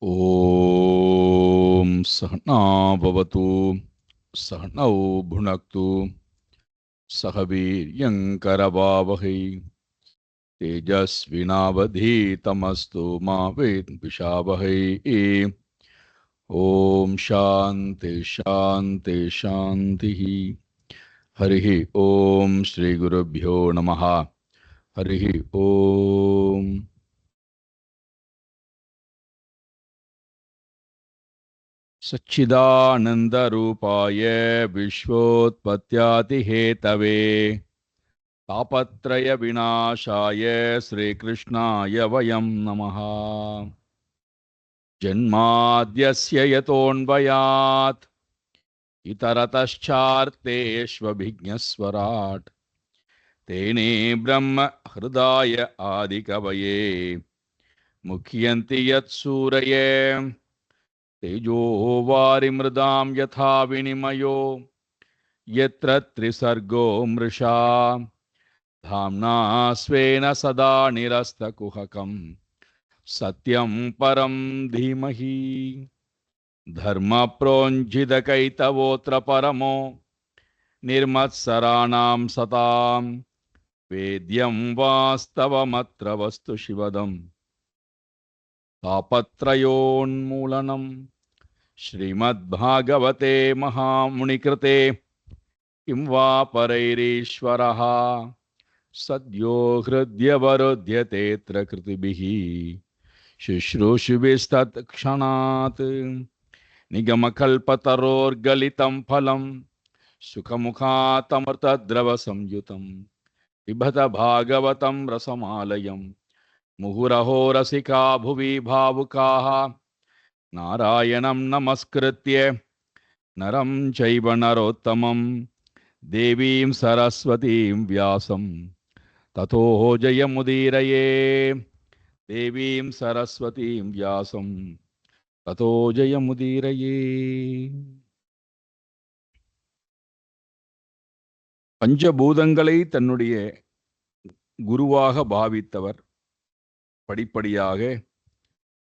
ॐ सहना भवतु सहनौ भुनक्तु सह वीर्यङ्करवावहै तेजस्विनावधीतमस्तु मा विद्विषावहै। ॐ शान्ति शान्ति शान्तिः। हरिः ॐ श्रीगुरुभ्यो नमः। हरिः ॐ। सच्चिदानन्दरूपाय विश्वोत्पत्त्यादिहेतवे तापत्रय विनाशाय श्रीकृष्णाय वयं नमः। जन्माद्यस्य यतोऽन्वयात् इतरतश्चार्तेष्वभिज्ञस्वराट् तेने ब्रह्म हृदाय आदिकवये मुह्यन्ति यत्सूरये तेजो वारिमृदां यथा विनिमयो यत्र त्रिसर्गो मृषा धाम्ना स्वेन सदा निरस्तकुहकं सत्यं परं धीमहि। धर्मप्रोञ्झितकैतवोऽत्र परमो निर्मत्सराणां सतां वेद्यं वास्तवमत्र वस्तु शिवदं तापत्रयोन्मूलनं। श्रीमद्भागवते महामुनिकृते किं वा परैरीश्वरः सद्यो हृद्यवरुध्यतेऽत्र कृतिभिः शुश्रूषुभिस्तत्क्षणात्। निगमकल्पतरोर्गलितं फलं सुखमुखातमृतद्रवसंयुतं पिबत भागवतं रसमालयं मुहुरहो रसिका भुवि भावुकाः नारायणं नमस्कृत्य नरं चैव नरोत्तमं देवीं सरस्वतीं व्यासं ततो जयमुदीरये। देवीं सरस्वतीं व्यासं ततो जयमुदीरये. பஞ்சபூதங்களை தன்னுடைய குருவாக பாவித்தவர். படிப்படியாக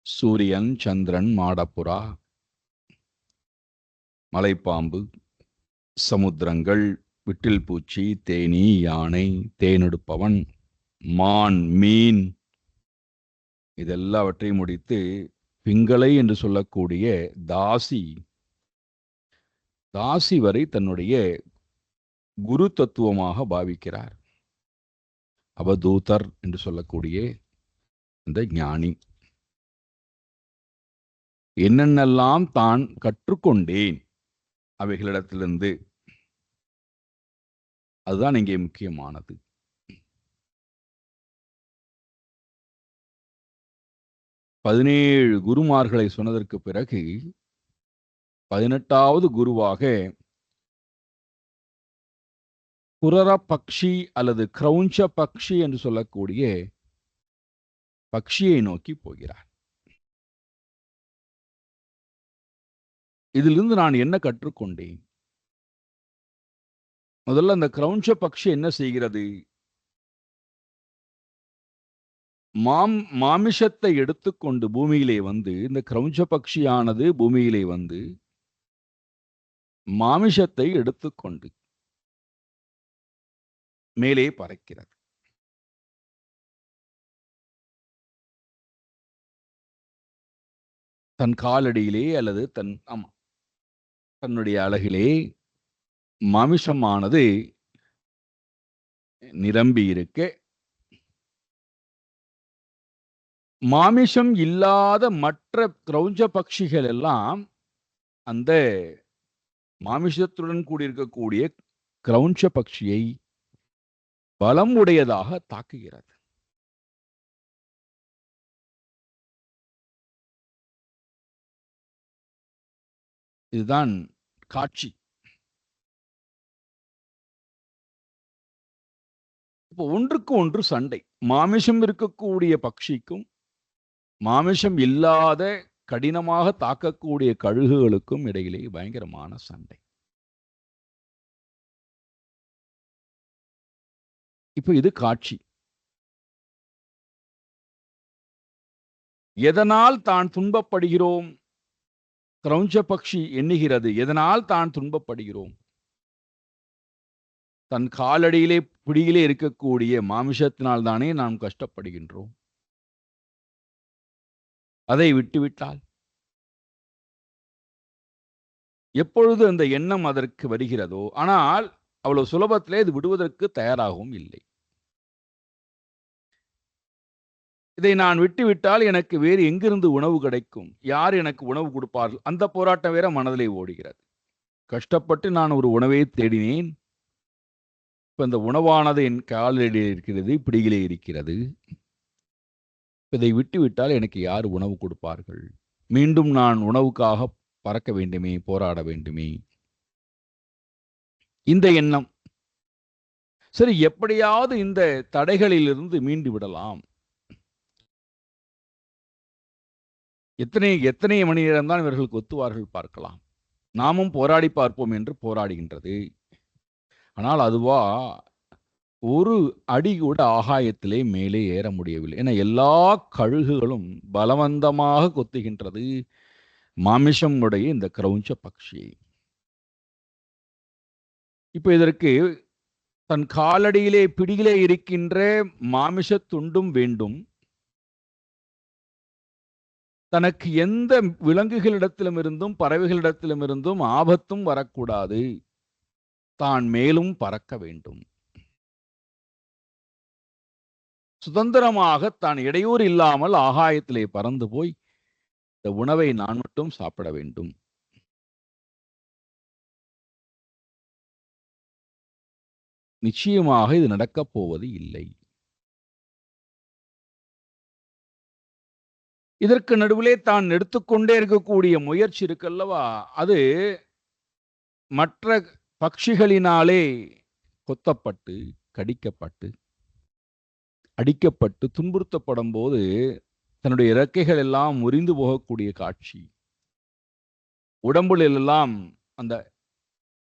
சூரியன், சந்திரன், மாடப்புறா, மலைப்பாம்பு, சமுத்திரங்கள், விட்டில் பூச்சி, தேனீ, யானை, தேனெடுப்பவன், மான், மீன், இதெல்லாவற்றையும் முடித்து பிங்களை என்று சொல்லக்கூடிய தாசி வரை தன்னுடைய குரு தத்துவமாக பாவிக்கிறார். அவதூதர் என்று சொல்லக்கூடிய இந்த ஞானி என்னென்னெல்லாம் தான் கற்றுக்கொண்டேன் அவைகளிடத்திலிருந்து, அதுதான் இங்கே முக்கியமானது. பதினேழு குருமார்களை சொன்னதற்கு பிறகு 18வது குருவாக குரர பக்ஷி அல்லது கிரௌஞ்ச பக்ஷி என்று சொல்லக்கூடிய பக்ஷியை நோக்கி போகிறார். இதிலிருந்து நான் என்ன கற்றுக்கொண்டேன்? முதல்ல அந்த கிரௌஞ்ச பக்ஷி என்ன செய்கிறது? மாமிஷத்தை எடுத்துக்கொண்டு பூமியிலே வந்து, இந்த கிரௌஞ்ச பக்ஷியானது பூமியிலே வந்து மாமிஷத்தை எடுத்துக்கொண்டு மேலே பறக்கிறது. தன் காலடியிலே அல்லது தன்னுடைய அழகிலே மாமிஷமானது நிரம்பி இருக்க, மாமிஷம் இல்லாத மற்ற கிரௌஞ்ச பட்சிகள் எல்லாம் அந்த மாமிஷத்துடன் கூடியிருக்கக்கூடிய கிரௌஞ்ச பட்சியை பலம் உடையதாக தாக்குகிறது. இதுதான் காட்சி. இப்போ ஒன்றுக்கு ஒன்று சண்டை. மாமிஷம் இருக்கக்கூடிய பட்சிக்கும் மாமிஷம் இல்லாத கடினமாக தாக்கக்கூடிய கழுகுகளுக்கும் இடையிலே பயங்கரமான சண்டை. இப்போ இது காட்சி. எதனால் தான் துன்பப்படுகிறோம்? கிரௌஞ்ச பக்ஷி எண்ணுகிறது, எதனால் தான் துன்பப்படுகிறோம்? தன் காலடியிலே பிடியிலே இருக்கக்கூடிய மாமிசத்தினால் தானே நாம் கஷ்டப்படுகின்றோம். அதை விட்டுவிட்டால் எப்பொழுது அந்த எண்ணம் அதற்கு வருகிறதோ, ஆனால் அவ்வளவு சுலபத்திலே இது விடுவதற்கு தயாராகவும் இல்லை. இதை நான் விட்டுவிட்டால் எனக்கு வேறு எங்கிருந்து உணவு கிடைக்கும்? யார் எனக்கு உணவு கொடுப்பார்கள்? அந்த போராட்டம் வேற மனதிலே ஓடுகிறது. கஷ்டப்பட்டு நான் ஒரு உணவை தேடினேன். இப்ப இந்த உணவானது என் காலடியிலே இருக்கிறது, பிடியிலே இருக்கிறது. இதை விட்டுவிட்டால் எனக்கு யார் உணவு கொடுப்பார்கள்? மீண்டும் நான் உணவுக்காக பறக்க வேண்டுமே, போராட வேண்டுமே. இந்த எண்ணம். சரி, எப்படியாவது இந்த தடைகளிலிருந்து மீண்டு விடலாம். எத்தனை மணி நேரம் தான் இவர்களுக்கு ஒத்துவார்கள் பார்க்கலாம். நாமும் போராடி பார்ப்போம் என்று போராடுகின்றது. ஆனால் அதுவா ஒரு அடி கூட ஆகாயத்திலே மேலே ஏற முடியவில்லை. ஏன்னா எல்லா கழுகுகளும் பலவந்தமாக கொத்துகின்றது மாமிசம் உடைய இந்த கிரௌஞ்ச பக்ஷியை. இப்ப இதற்கு தன் காலடியிலே பிடியிலே இருக்கின்ற மாமிச துண்டும் வேண்டும். தனக்கு எந்த விலங்குகளிடத்திலுமிருந்தும் பறவைகளிடத்திலுமிருந்தும் ஆபத்தும் வரக்கூடாது. தான் மேலும் பறக்க வேண்டும். சுதந்திரமாக தான் இடையூறு இல்லாமல் ஆகாயத்திலே பறந்து போய் இந்த உணவை நான் மட்டும் சாப்பிட வேண்டும். நிச்சயமாக இது நடக்கப் போவது இல்லை. இதற்கு நடுவிலே தான் எடுத்துக்கொண்டே இருக்கக்கூடிய முயற்சி இருக்கல்லவா, அது மற்ற பட்சிகளினாலே கொத்தப்பட்டு, கடிக்கப்பட்டு, அடிக்கப்பட்டு, துன்புறுத்தப்படும் போது தன்னுடைய இறக்கைகள் எல்லாம் முறிந்து போகக்கூடிய காட்சி. உடம்புல எல்லாம் அந்த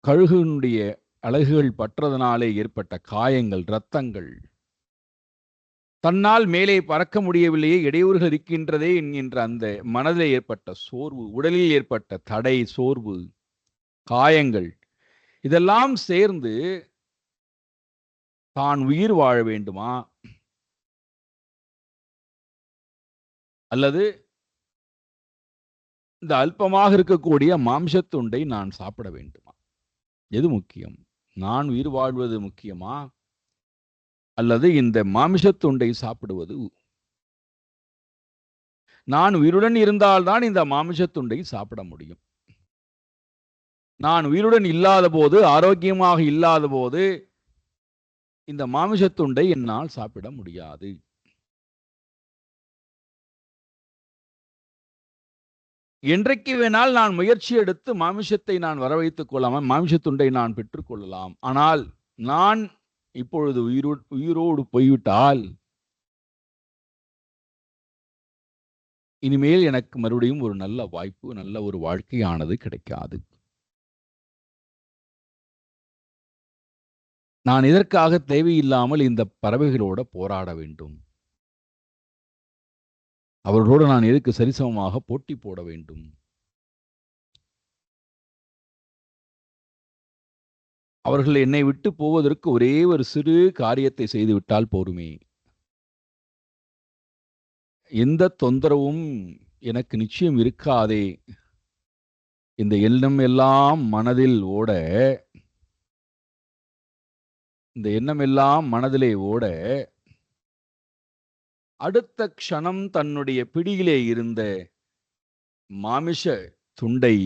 கழுகுனுடைய அலகுகள் பற்றதனாலே ஏற்பட்ட காயங்கள், இரத்தங்கள். தன்னால் மேலே பறக்க முடியவில்லையே, இடையூறுகள் இருக்கின்றதே என்கின்ற அந்த மனதிலே ஏற்பட்ட சோர்வு, உடலில் ஏற்பட்ட தடை, சோர்வு, காயங்கள் இதெல்லாம் சேர்ந்து தான் உயிர் வாழ வேண்டுமா? அல்லது இந்த அல்பமாக இருக்கக்கூடிய மாம்சத்துண்டை நான் சாப்பிட வேண்டுமா? எது முக்கியம்? நான் உயிர் வாழ்வது முக்கியமா? அல்லது இந்த மாமிசத்துண்டை சாப்பிடுவது? நான் உயிருடன் இருந்தால்தான் இந்த மாமிசத்துண்டை சாப்பிட முடியும். நான் உயிருடன் இல்லாத போது, ஆரோக்கியமாக இல்லாத போது இந்த மாமிசத்துண்டை என்னால் சாப்பிட முடியாது. என்றைக்கு வேணால் நான் முயற்சி எடுத்து மாமிசத்தை நான் வரவைத்துக் கொள்ளலாம், மாமிசத்துண்டை நான் பெற்றுக்கொள்ளலாம். ஆனால் நான் இப்பொழுது உயிரோடு போய்விட்டால் இனிமேல் எனக்கு மறுபடியும் ஒரு நல்ல வாய்ப்பு, நல்ல ஒரு வாழ்க்கையானது கிடைக்காது. நான் இதற்காக தேவையில்லாமல் இந்த பறவைகளோட போராட வேண்டும். அவர்களோடு நான் எதுக்கு சரிசமமாக போட்டி போட வேண்டும்? அவர்கள் என்னை விட்டு போவதற்கு ஒரே ஒரு சிறு காரியத்தை செய்துவிட்டால் போருமே. எந்த தொந்தரவும் எனக்கு நிச்சயம் இருக்காதே. இந்த எண்ணம் எல்லாம் மனதில் ஓட, இந்த எண்ணம் எல்லாம் மனதிலே ஓட, அடுத்த க்ஷணம் தன்னுடைய பிடியிலே இருந்த மாமிச துண்டை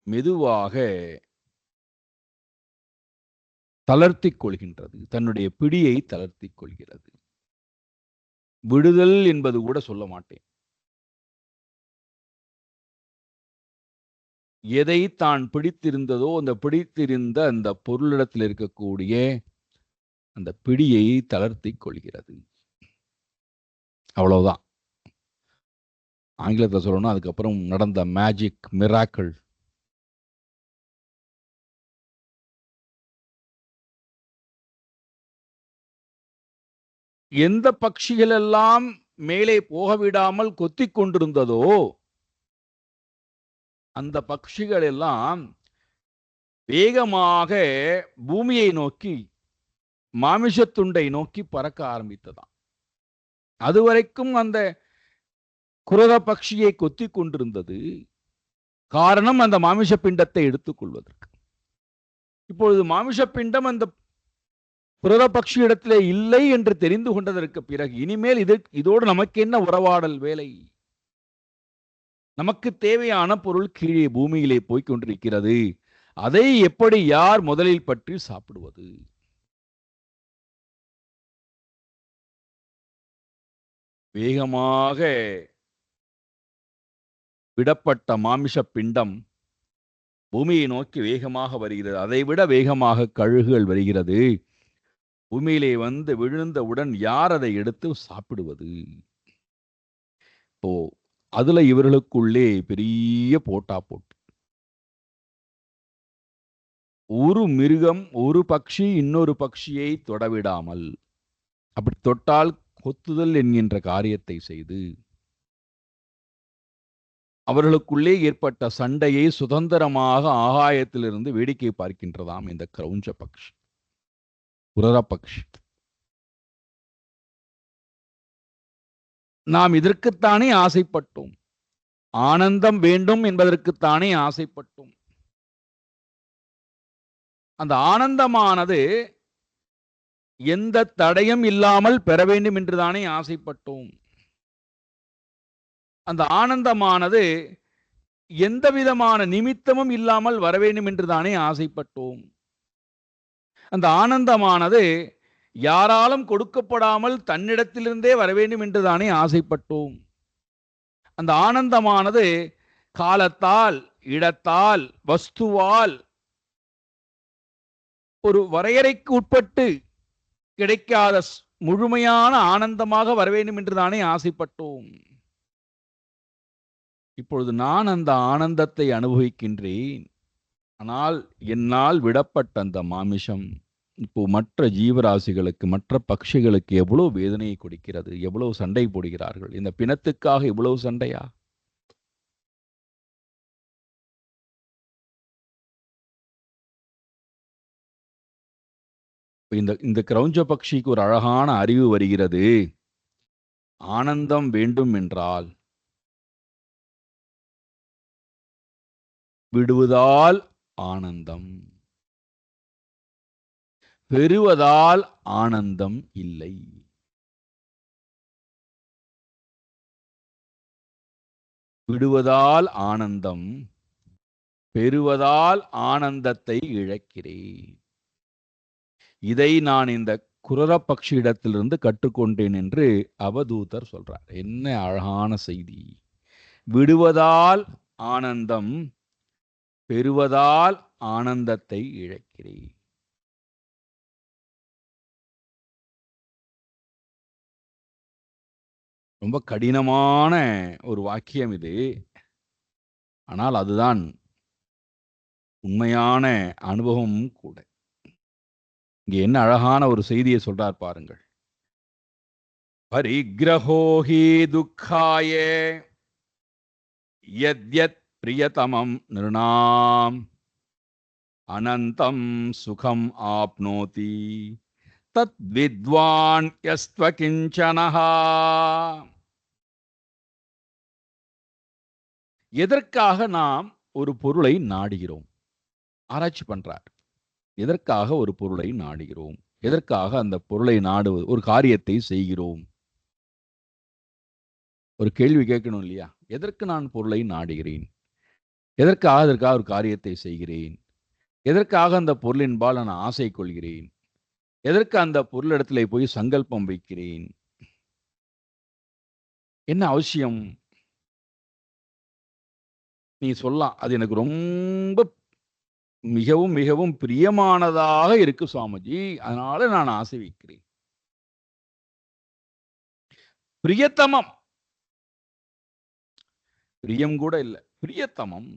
மெதுவாக தளர்த்திக் கொள்கின்றது. தன்னுடைய பிடியை தளர்த்திக் கொள்கிறது. விடுதல் என்பது கூட சொல்ல மாட்டேன். எதை தான் பிடித்திருந்ததோ அந்த பிடித்திருந்த அந்த பொருளிடத்தில் இருக்கக்கூடிய அந்த பிடியை தளர்த்திக் கொள்கிறது. அவ்வளவுதான். ஆங்கிலத்தில் சொல்லணும். அதுக்கப்புறம் நடந்த மேஜிக், மிராக்கிள். எந்த பட்சிகள் எல்லாம் மேலே போக விடாமல் கொத்திக் கொண்டிருந்ததோ அந்த பட்சிகள் எல்லாம் வேகமாக பூமியை நோக்கி மாமிசத்துண்டை நோக்கி பறக்க ஆரம்பித்ததாம். அதுவரைக்கும் அந்த குரத பட்சியை கொத்திக் கொண்டிருந்தது. காரணம் அந்த மாமிச பிண்டத்தை எடுத்துக் கொள்வதற்கு. இப்பொழுது மாமிச பிண்டம் அந்த புரத பட்சி இடத்திலே இல்லை என்று தெரிந்து கொண்டதற்கு பிறகு இனிமேல் இதோடு நமக்கு என்ன உறவாடல் வேலை? நமக்கு தேவையான பொருள் கீழே பூமியிலே போய்கொண்டிருக்கிறது. அதை எப்படி யார் முதலில் பற்றி சாப்பிடுவது? வேகமாக விடப்பட்ட மாமிச பிண்டம் பூமியை நோக்கி வேகமாக வருகிறது. அதைவிட வேகமாக கழுகுகள் வருகிறது. பூமியிலே வந்து விழுந்தவுடன் யார் அதை எடுத்து சாப்பிடுவது? இப்போ அதுல இவர்களுக்குள்ளே பெரிய போட்டா போட்டு. ஒரு மிருகம் ஒரு பட்சி இன்னொரு பட்சியை தொடவிடாமல், அப்படி தொட்டால் கொத்துதல் என்கின்ற காரியத்தை செய்து அவர்களுக்குள்ளே ஏற்பட்ட சண்டையை சுதந்திரமாக ஆகாயத்திலிருந்து வேடிக்கை பார்க்கின்றதாம் இந்த கிரௌஞ்ச பக்ஷி, புரர பக்ஷி. நாம் இதற்குத்தானே ஆசைப்பட்டோம். ஆனந்தம் வேண்டும் என்பதற்குத்தானே ஆசைப்பட்டோம். அந்த ஆனந்தமானது எந்த தடையும் இல்லாமல் பெற வேண்டும் என்றுதானே ஆசைப்பட்டோம். அந்த ஆனந்தமானது எந்த விதமான நிமித்தமும் இல்லாமல் வர வேண்டும் என்றுதானே ஆசைப்பட்டோம். அந்த ஆனந்தமானது யாராலும் கொடுக்கப்படாமல் தன்னிடத்திலிருந்தே வர வேண்டும் என்றுதானே ஆசைப்பட்டோம். அந்த ஆனந்தமானது காலத்தால், இடத்தால், வஸ்துவால் ஒரு வரையறைக்கு உட்பட்டு கிடைக்காத முழுமையான ஆனந்தமாக வர வேண்டும் என்றுதானே ஆசைப்பட்டோம். இப்பொழுது நான் அந்த ஆனந்தத்தை அனுபவிக்கின்றேன். ஆனால் என்னால் விடப்பட்ட அந்த மாமிசம் இப்போ மற்ற ஜீவராசிகளுக்கு, மற்ற பட்சிகளுக்கு எவ்வளவு வேதனையை கொடுக்கிறது, எவ்வளவு சண்டை போடுகிறார்கள். இந்த பிணத்துக்காக இவ்வளவு சண்டையா? இந்த கிரௌஞ்ச பட்சிக்கு ஒரு அழகான அறிவு வருகிறது. ஆனந்தம் வேண்டும் என்றால் விடுவதால் ஆனந்தம், பெறுவதால் ஆனந்தம் இல்லை. விடுவதால் ஆனந்தம், பெறுவதால் ஆனந்தத்தை இழக்கிறேன். இதை நான் இந்த குரர பட்சியிடத்திலிருந்து கற்றுக்கொண்டேன் என்று அவதூதர் சொல்றார். என்ன அழகான செய்தி! விடுவதால் ஆனந்தம், பெறுவதால் ஆனந்தத்தை இழக்கிறேன். ரொம்ப கடினமான ஒரு வாக்கியம் இது. ஆனால் அதுதான் உண்மையான அனுபவமும் கூட. இங்கே என்ன அழகான ஒரு செய்தியை சொல்றார் பாருங்கள். பரிகிரஹோஹி துக்காய யத்யத் பிரியதமம் நிருணாம் அனந்தம் சுகம் ஆப்னோதி தத் வித்வான் யஸ்த்வ கிஞ்சனஹா. எதற்காக நாம் ஒரு பொருளை நாடுகிறோம்? ஆராய்ச்சி பண்றார். எதற்காக ஒரு பொருளை நாடுகிறோம்? எதற்காக அந்த பொருளை நாடுவது, ஒரு காரியத்தை செய்கிறோம்? ஒரு கேள்வி கேட்கணும் இல்லையா? எதற்கு நான் பொருளை நாடுகிறேன்? எதற்காக அதற்காக ஒரு காரியத்தை செய்கிறேன்? எதற்காக அந்த பொருளின்பால் நான் ஆசை கொள்கிறேன்? எதற்கு அந்த பொருளிடத்திலே போய் சங்கல்பம் வைக்கிறேன்? என்ன அவசியம்? நீ சொல்லலாம், அது எனக்கு ரொம்ப மிகவும் மிகவும் பிரியமானதாக இருக்கு சுவாமிஜி, அதனால நான் ஆசை வைக்கிறேன். பிரியத்தமம், பிரியம் கூட இல்லை, பிரியத்தமம்,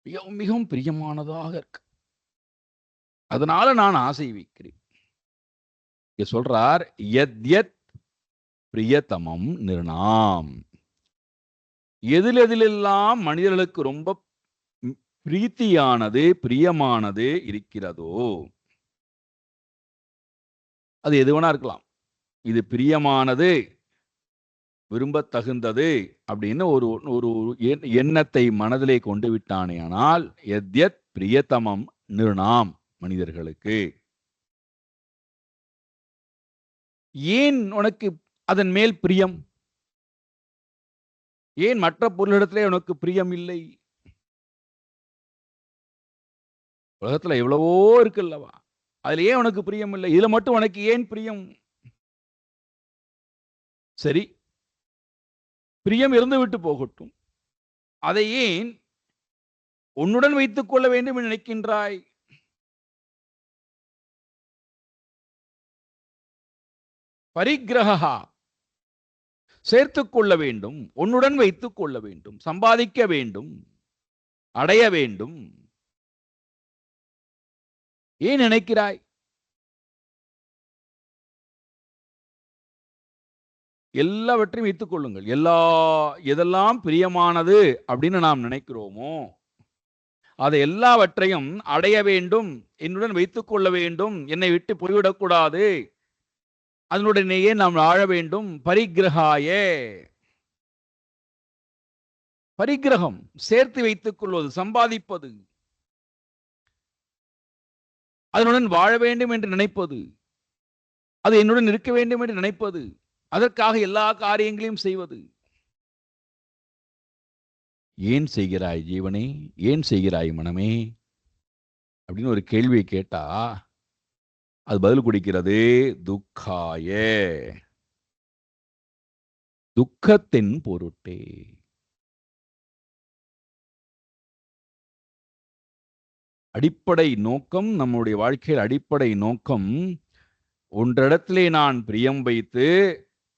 மிகவும் மிகவும் பிரியமானதாக இருக்கு, அதனால நான் ஆசை வைக்கிறேன். சொல்றார், யத்யத் பிரியதமம் நிருணாம். எதிலெதிலெல்லாம் மனிதர்களுக்கு ரொம்ப பிரீத்தியானது, பிரியமானது இருக்கிறதோ, அது எது வேணா இருக்கலாம். இது பிரியமானது, விரும்பத்தகுந்தது அப்படின்னு ஒரு ஒரு எண்ணத்தை மனதிலே கொண்டு விட்டானேயானால், யத்யத் பிரியதமம் நிருணாம், மனிதர்களுக்கு ஏன் உனக்கு அதன் மேல் பிரியம்? ஏன் மற்ற பொருளிடத்திலே உனக்கு பிரியம் இல்லை? உலகத்துல எவ்வளவோ இருக்குல்லவா, அதுல ஏன் உனக்கு பிரியம் இல்லை? இதுல மட்டும் உனக்கு ஏன் பிரியம்? சரி, பிரியம் இருந்து விட்டு போகட்டும். அதை ஏன் உன்னுடன் வைத்துக் கொள்ள வேண்டும் என்று நினைக்கின்றாய்? பரிக்கிரகா, சேர்த்துக் கொள்ள வேண்டும், உன்னுடன் வைத்துக் கொள்ள வேண்டும், சம்பாதிக்க வேண்டும், அடைய வேண்டும். ஏன் நினைக்கிறாய்? எல்லாவற்றையும் வைத்துக் கொள்ளுங்கள். எதெல்லாம் பிரியமானது அப்படின்னு நாம் நினைக்கிறோமோ, அதை எல்லாவற்றையும் அடைய வேண்டும், என்னுடன் வைத்துக் கொள்ள வேண்டும், என்னை விட்டு போய்விடக்கூடாது, அதனுடனேயே நாம் வாழ வேண்டும். பரிக்கிரகாயே, பரிக்கிரகம் சேர்த்து வைத்துக் கொள்வது, சம்பாதிப்பது, அதனுடன் வாழ வேண்டும் என்று நினைப்பது, அது என்னுடன் இருக்க வேண்டும் என்று நினைப்பது, அதற்காக எல்லா காரியங்களையும் செய்வது. ஏன் செய்கிறாய் ஜீவனே, ஏன் செய்கிறாய் மனமே அப்படின்னு ஒரு கேள்வியை கேட்டா அது பதில் கொடுக்கிறது, துக்காயே, துக்கத்தின் பொருட்டே. அடிப்படை நோக்கம், நம்முடைய வாழ்க்கையில் அடிப்படை நோக்கம், ஒன்றிடத்திலே நான் பிரியம் வைத்து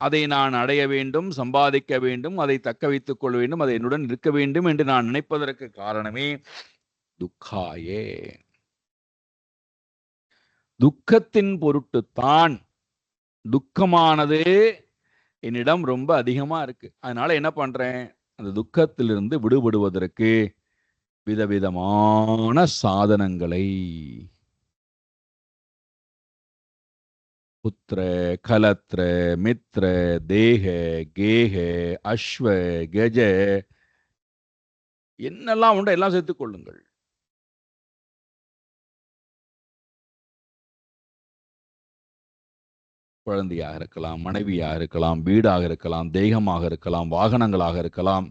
அதை நான் அடைய வேண்டும், சம்பாதிக்க வேண்டும், அதை தக்க வைத்துக் கொள்ள வேண்டும், அதை என்னுடன் இருக்க வேண்டும் என்று நான் நினைப்பதற்கு காரணமே துக்காயே. துக்கத்தின் பொருட்டுத்தான் துக்கமானது என்னிடம் ரொம்ப அதிகமா இருக்கு. அதனால என்ன பண்றேன், அந்த துக்கத்திலிருந்து விடுபடுவதற்கு விதவிதமான சாதனங்களை, புத்திர, கலத்திர, மித்திர, தேக, கேக, அஸ்வ, கஜ, என்னெல்லாம் உண்டோ எல்லாம் சேர்த்துக் கொள்ளுங்கள். குழந்தையாக இருக்கலாம், மனைவியாக இருக்கலாம், வீடாக இருக்கலாம், தேகமாக இருக்கலாம், வாகனங்களாக இருக்கலாம்,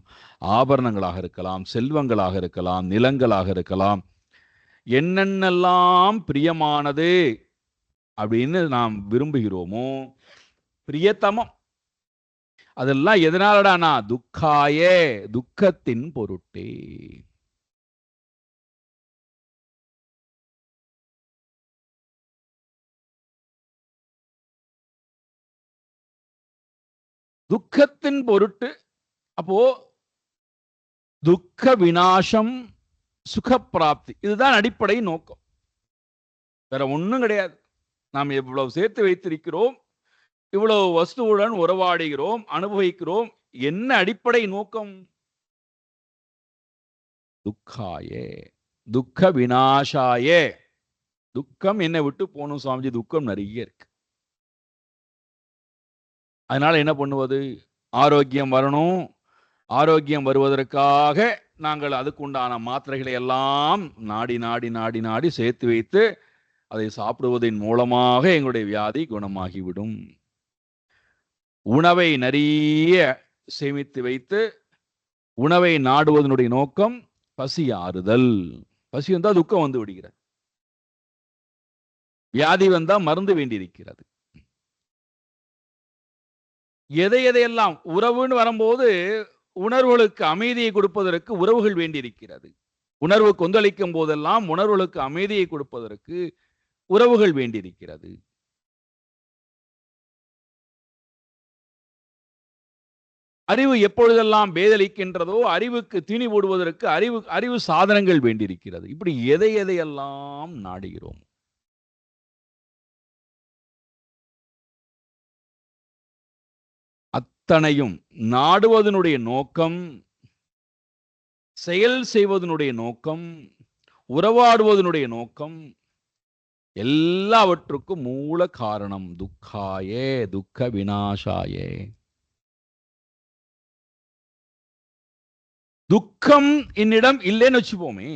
ஆபரணங்களாக இருக்கலாம், செல்வங்களாக இருக்கலாம், நிலங்களாக இருக்கலாம். என்னென்னலாம் பிரியமானது அப்படின்னு நாம் விரும்புகிறோமோ, பிரியத்தமம், அதெல்லாம் எதனாலடானா துக்காயே, துக்கத்தின் பொருட்டே. துக்கத்தின் பொருட்டு. அப்போ துக்க விநாசம், சுகப்பிராப்தி, இதுதான் அடிப்படை நோக்கம், வேற ஒண்ணும் கிடையாது. நாம் எவ்வளவு சேர்த்து வைத்திருக்கிறோம், இவ்வளவு வஸ்துவுடன் உறவாடுகிறோம், அனுபவிக்கிறோம், என்ன அடிப்படை நோக்கம்? துக்காயே, துக்க விநாசாயே. துக்கம் என்னை விட்டு போகணும் சுவாமிஜி, துக்கம் நிறைய இருக்கு. அதனால என்ன பண்ணுவது, ஆரோக்கியம் வரணும், ஆரோக்கியம் வருவதற்காக நாங்கள் அதுக்குண்டான மாத்திரைகளை எல்லாம் நாடி நாடி நாடி நாடி சேர்த்து வைத்து அதை சாப்பிடுவதன் மூலமாக எங்களுடைய வியாதி குணமாகிவிடும். உணவை நிறைய சேமித்து வைத்து உணவை நாடுவதனுடைய நோக்கம் பசி ஆறுதல். பசி வந்தா துக்கம் வந்து விடுகிறது, வியாதி வந்தா மருந்து வேண்டியிருக்கிறது. எதையெல்லாம் உறவுன்னு வரும்போது உணர்வுகளுக்கு அமைதியை கொடுப்பதற்கு உறவுகள் வேண்டியிருக்கிறது. உணர்வு கொந்தளிக்கும் போதெல்லாம் உணர்வுகளுக்கு அமைதியை கொடுப்பதற்கு உறவுகள் வேண்டியிருக்கிறது. அறிவு எப்பொழுதெல்லாம் பேதலிக்கின்றதோ அறிவுக்கு தீனி போடுவதற்கு அறிவு சாதனங்கள் வேண்டியிருக்கிறது. இப்படி எதையெல்லாம் நாடுகிறோம். அத்தனையும் நாடுவதனுடைய நோக்கம், செயல் செய்வதனுடைய நோக்கம், உறவாடுவதனுடைய நோக்கம், எல்லாவற்றுக்கும் மூல காரணம் துக்காயே, துக்க விநாசாயே. துக்கம் என்னிடம் இல்லைன்னு வச்சுப்போமே,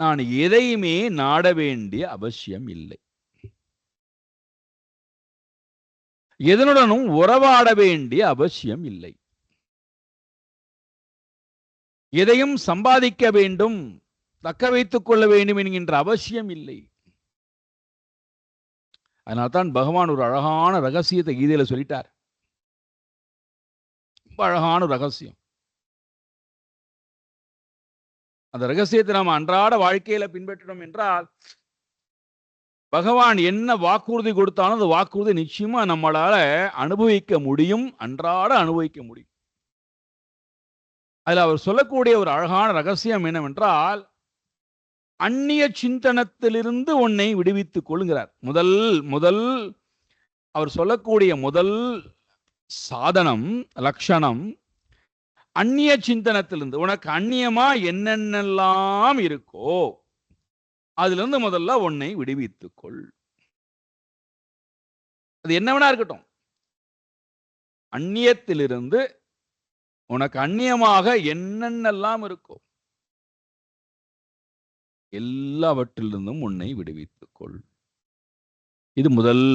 நான் எதையுமே நாட வேண்டிய அவசியம் இல்லை. எதனுடனும் உறவாட வேண்டிய அவசியம் இல்லை. எதையும் சம்பாதிக்க வேண்டும், தக்க வைத்துக் கொள்ள வேண்டும் என்கின்ற அவசியம் இல்லை. அதனால்தான் பகவான் ஒரு அழகான ரகசியத்தை கீதையில சொல்லிட்டார். ரொம்ப அழகான ரகசியம். அந்த ரகசியத்தை நாம் அன்றாட வாழ்க்கையில பின்பற்றணும் என்றால், பகவான் என்ன வாக்குறுதி கொடுத்தாலும் அந்த வாக்குறுதி நிச்சயமா நம்மளால அனுபவிக்க முடியும், அன்றாட அனுபவிக்க முடியும். அதுல அவர் சொல்லக்கூடிய ஒரு அழகான ரகசியம் என்னவென்றால், அந்நிய சிந்தனத்திலிருந்து உன்னை விடுவித்துக் கொள்ளுங்கிறார். முதல் அவர் சொல்லக்கூடிய முதல் சாதனம், லட்சணம், அந்நிய சிந்தனத்திலிருந்து. உனக்கு அந்நியமா என்னென்னலாம் இருக்கோ அதுல இருந்து முதல்ல உன்னை விடுவித்துக் கொள். அது என்னவனா இருக்கட்டும். அந்நியத்திலிருந்து உனக்கு அந்நியமாக என்னென்னலாம் இருக்கோ எல்லாவற்றிலிருந்தும் உன்னை விடுவித்துக் கொள். இது முதல்.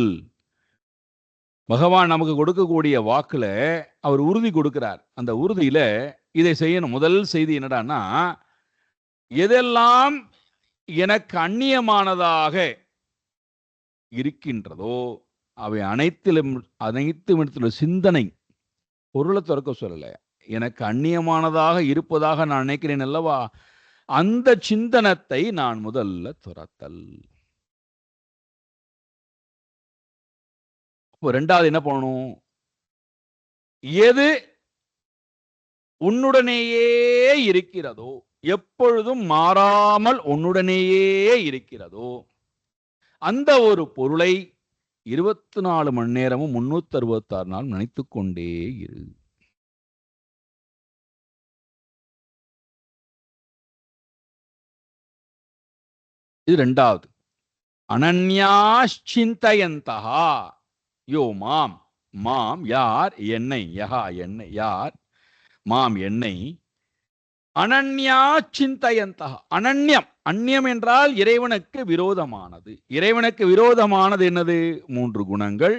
பகவான் நமக்கு கொடுக்கக்கூடிய வாக்குல அவர் உறுதி கொடுக்கிறார். அந்த உறுதியில இதை செய்யணும். முதல் செய்தி என்னடான்னா, எதெல்லாம் எனக்கு அந்நியமானதாக இருக்கின்றதோ அவை அனைத்து சிந்தனை, பொருளை திறக்க சொல்லல, எனக்கு அந்நியமானதாக இருப்பதாக நான் நினைக்கிறேன் அல்லவா, அந்த சிந்தனத்தை நான் முதல்ல துரத்தல். ரெண்டாவது என்ன பண்ணணும்? எது உன்னுடனேயே இருக்கிறதோ, எப்பொழுதும் மாறாமல் உன்னுடனேயே இருக்கிறதோ, அந்த ஒரு பொருளை 24 மணி நேரமும் 366 நாள் நினைத்துக் கொண்டே இரு. இது ரெண்டாவது. அனன்யாச்சிந்தயந்தா யோ மாம், மாம் யார், என்னை, யஹா என்னை, யார், மாம் என்னை, அனன்யா சிந்தயந்தா. அனன்யம், அந்நியம் என்றால் இறைவனுக்கு விரோதமானது. இறைவனுக்கு விரோதமானது என்னது? 3 குணங்கள்.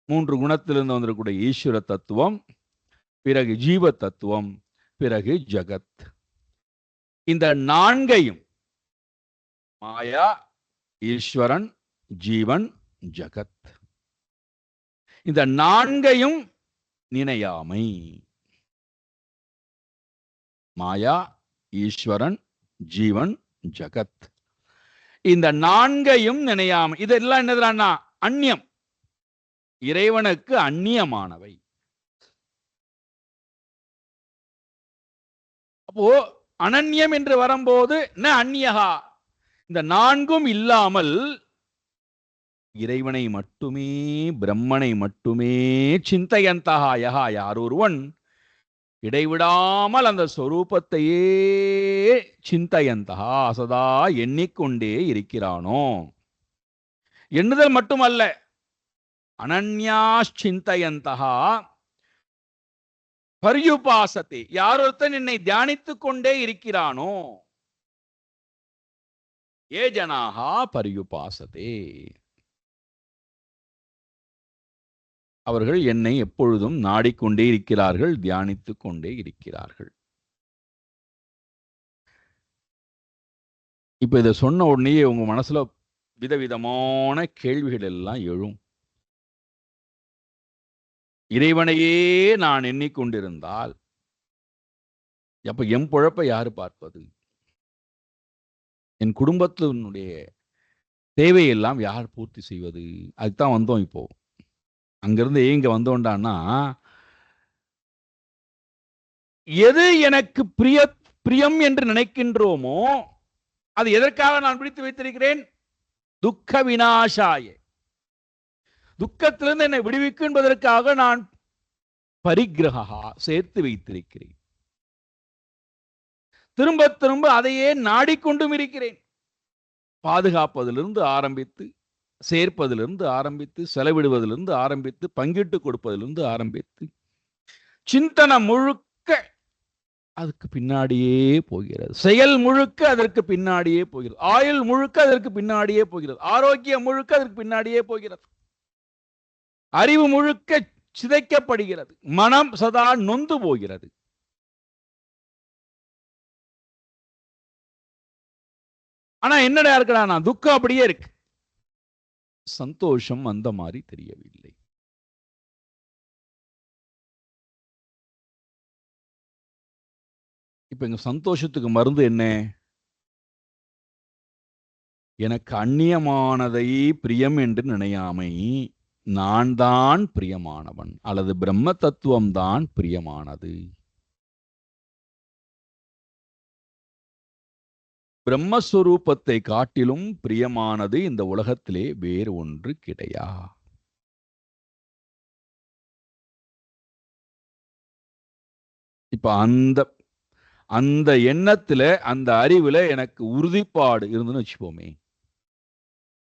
3 குணத்திலிருந்து வந்திருக்கூடிய ஈஸ்வர தத்துவம், பிறகு ஜீவ தத்துவம், பிறகு ஜகத். இந்த 4ஐயும், மாயா, ஈஸ்வரன், ஜீவன், ஜகத், இந்த 4ஐயும் நினையாமை. மாயா, ஈஸ்வரன், ஜீவன், ஜகத், இந்த 4ஐயும் நினையாமை. இதெல்லாம் என்னதுன்னா அந்நியம், இறைவனுக்கு அந்நியமானவை. அப்போ அனன்யம் என்று வரும்போது ந அந்நியகா, இந்த 4ம் இல்லாமல் இறைவனை மட்டுமே, பிரம்மனை மட்டுமே சிந்தையந்தகா யஹா, யார் ஒருவன் இடைவிடாமல் அந்த ஸ்வரூபத்தையே சிந்தையந்தகா சதா எண்ணிக்கொண்டே இருக்கிறானோ. எண்ணுதல் மட்டுமல்ல, அனன்யாச்சிந்தயந்தகா பர்யுபாசத்தை, யாரொருத்தன் என்னை தியானித்துக் கொண்டே இருக்கிறானோ, ஏ ஜனாகா பர்யுபாசதே, அவர்கள் என்னை எப்பொழுதும் நாடிக்கொண்டே இருக்கிறார்கள், தியானித்துக் கொண்டே இருக்கிறார்கள். இப்ப இதை சொன்ன உடனே உங்க மனசுல விதவிதமான கேள்விகள் எல்லாம் எழும். இறைவனையே நான் எண்ணிக்கொண்டிருந்தால் அப்ப என் பொழப்பை யாரு பார்ப்பது? என் குடும்பத்தினுடைய தேவையெல்லாம் யார் பூர்த்தி செய்வது? அதுதான் வந்தோம். இப்போ அங்கிருந்து இங்க வந்தோண்டான்னா, எது எனக்கு பிரியம் என்று நினைக்கின்றோமோ அது எதற்காக நான் பிடித்து வைத்திருக்கிறேன்? துக்க விநாசாய. துக்கத்திலிருந்து என்னை விடுவிக்கும் என்பதற்காக நான் பரிகிரகா சேர்த்து வைத்திருக்கிறேன். திரும்ப திரும்ப அதையே நாடிக்கொண்டும் இருக்கிறேன். பாதுகாப்பதிலிருந்து ஆரம்பித்து, சேர்ப்பதிலிருந்து ஆரம்பித்து, செலவிடுவதிலிருந்து ஆரம்பித்து, பங்கிட்டு கொடுப்பதிலிருந்து ஆரம்பித்து, சிந்தனை முழுக்க அதுக்கு பின்னாடியே போகிறது. செயல் முழுக்க அதற்கு பின்னாடியே போகிறது. ஆயுள் முழுக்க அதற்கு பின்னாடியே போகிறது. ஆரோக்கியம் முழுக்க அதற்கு பின்னாடியே போகிறது. அறிவு முழுக்க சிதைக்கப்படுகிறது. மனம் சதா நொந்து போகிறது. ஆனா என்னடா இருக்கடா, துக்கம் அப்படியே இருக்கு. சந்தோஷம் அந்த மாதிரி தெரியவில்லை. இப்ப எங்க சந்தோஷத்துக்கு மருந்து என்ன? எனக்கு அந்நியமானதை பிரியம் என்று நினையாமை, நான் தான் பிரியமானவன் அல்லது பிரம்ம தத்துவம் தான் பிரியமானது. பிரம்மஸ்வரூபத்தை காட்டிலும் பிரியமானது இந்த உலகத்திலே வேறு ஒன்று கிடையா. இப்ப அந்த எண்ணத்துல, அந்த அறிவுல எனக்கு உறுதிப்பாடு இருந்துன்னு வச்சுப்போமே,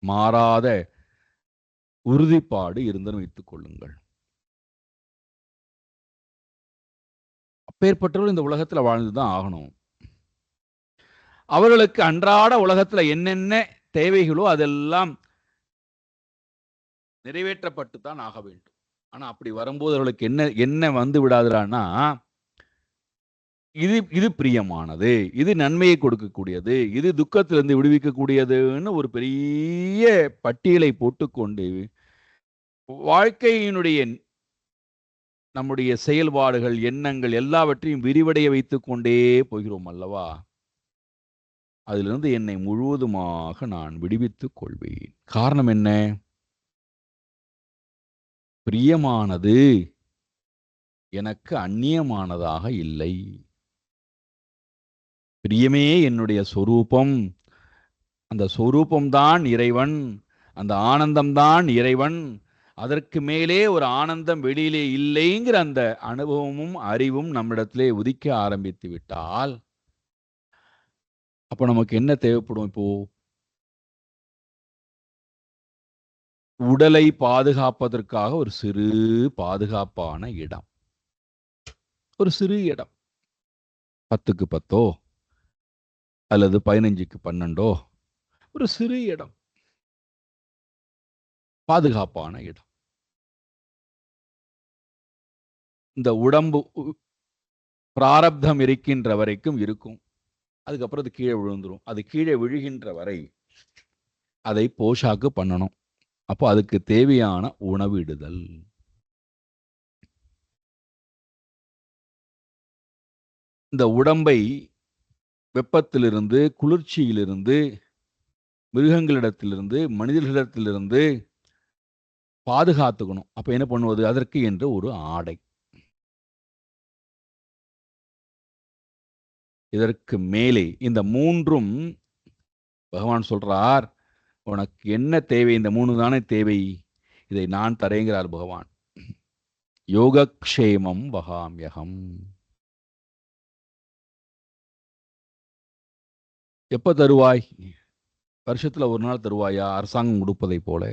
மாறாத உறுதிப்பாடு இருந்துன்னு வைத்துக் கொள்ளுங்கள். அப்பேற்பட்டவர்கள் இந்த உலகத்துல வாழ்ந்துதான் ஆகணும். அவர்களுக்கு அன்றாட உலகத்துல என்னென்ன தேவைகளோ அதெல்லாம் நிறைவேற்றப்பட்டுத்தான் ஆக வேண்டும். ஆனா அப்படி வரும்போது அவர்களுக்கு என்ன வந்து விடாதுடான்னா, இது பிரியமானது, இது நன்மையை கொடுக்கக்கூடியது, இது துக்கத்திலிருந்து விடுவிக்கக்கூடியதுன்னு ஒரு பெரிய பட்டியலை போட்டுக்கொண்டு வாழ்க்கையினுடைய நம்முடைய செயல்பாடுகள், எண்ணங்கள் எல்லாவற்றையும் விரிவடைய வைத்துக் கொண்டே போகிறோம் அல்லவா? அதிலிருந்து என்னை முழுவதுமாக நான் விடுவித்துக் கொள்வேன். காரணம் என்ன? பிரியமானது எனக்கு அந்நியமானதாக இல்லை. பிரியமே என்னுடைய சொரூபம். அந்த சொரூபம்தான் இறைவன். அந்த ஆனந்தம்தான் இறைவன். அதற்கு மேலே ஒரு ஆனந்தம் வெளியிலே இல்லைங்கிற அந்த அனுபவமும் அறிவும் நம்மிடத்திலே உதிக்க ஆரம்பித்து விட்டால், அப்ப நமக்கு என்ன தேவைப்படும்? இப்போ உடலை பாதுகாப்பதற்காக ஒரு சிறு பாதுகாப்பான இடம், ஒரு சிறு இடம், 10க்கு 10 அல்லது 15க்கு 12 ஒரு சிறு இடம், பாதுகாப்பான இடம். இந்த உடம்பு பிராரப்தம் இருக்கின்ற வரைக்கும் இருக்கும். அதுக்கப்புறம் அது கீழே விழுந்துரும். அது கீழே விழுகின்ற வரை அதை போஷாக்கு பண்ணணும். அப்போ அதுக்கு தேவையான உணவிடுதல். இந்த உடம்பை வெப்பத்திலிருந்து, குளிர்ச்சியிலிருந்து, மிருகங்களிடத்திலிருந்து, மனிதர்களிடத்திலிருந்து பாதுகாத்துக்கணும். அப்ப என்ன பண்ணுவது? அதற்கு என்று ஒரு ஆடை. இதற்கு மேலே இந்த மூன்றும் பகவான் சொல்றார், உனக்கு என்ன தேவை? இந்த 3 தானே தேவை, இதை நான் தரேங்கிறார் பகவான். யோகக்ஷேமம் வகாம்யகம். எப்ப தருவாய்? வருஷத்துல ஒரு நாள் தருவாயா? அரசாங்கம் கொடுப்பதை போல.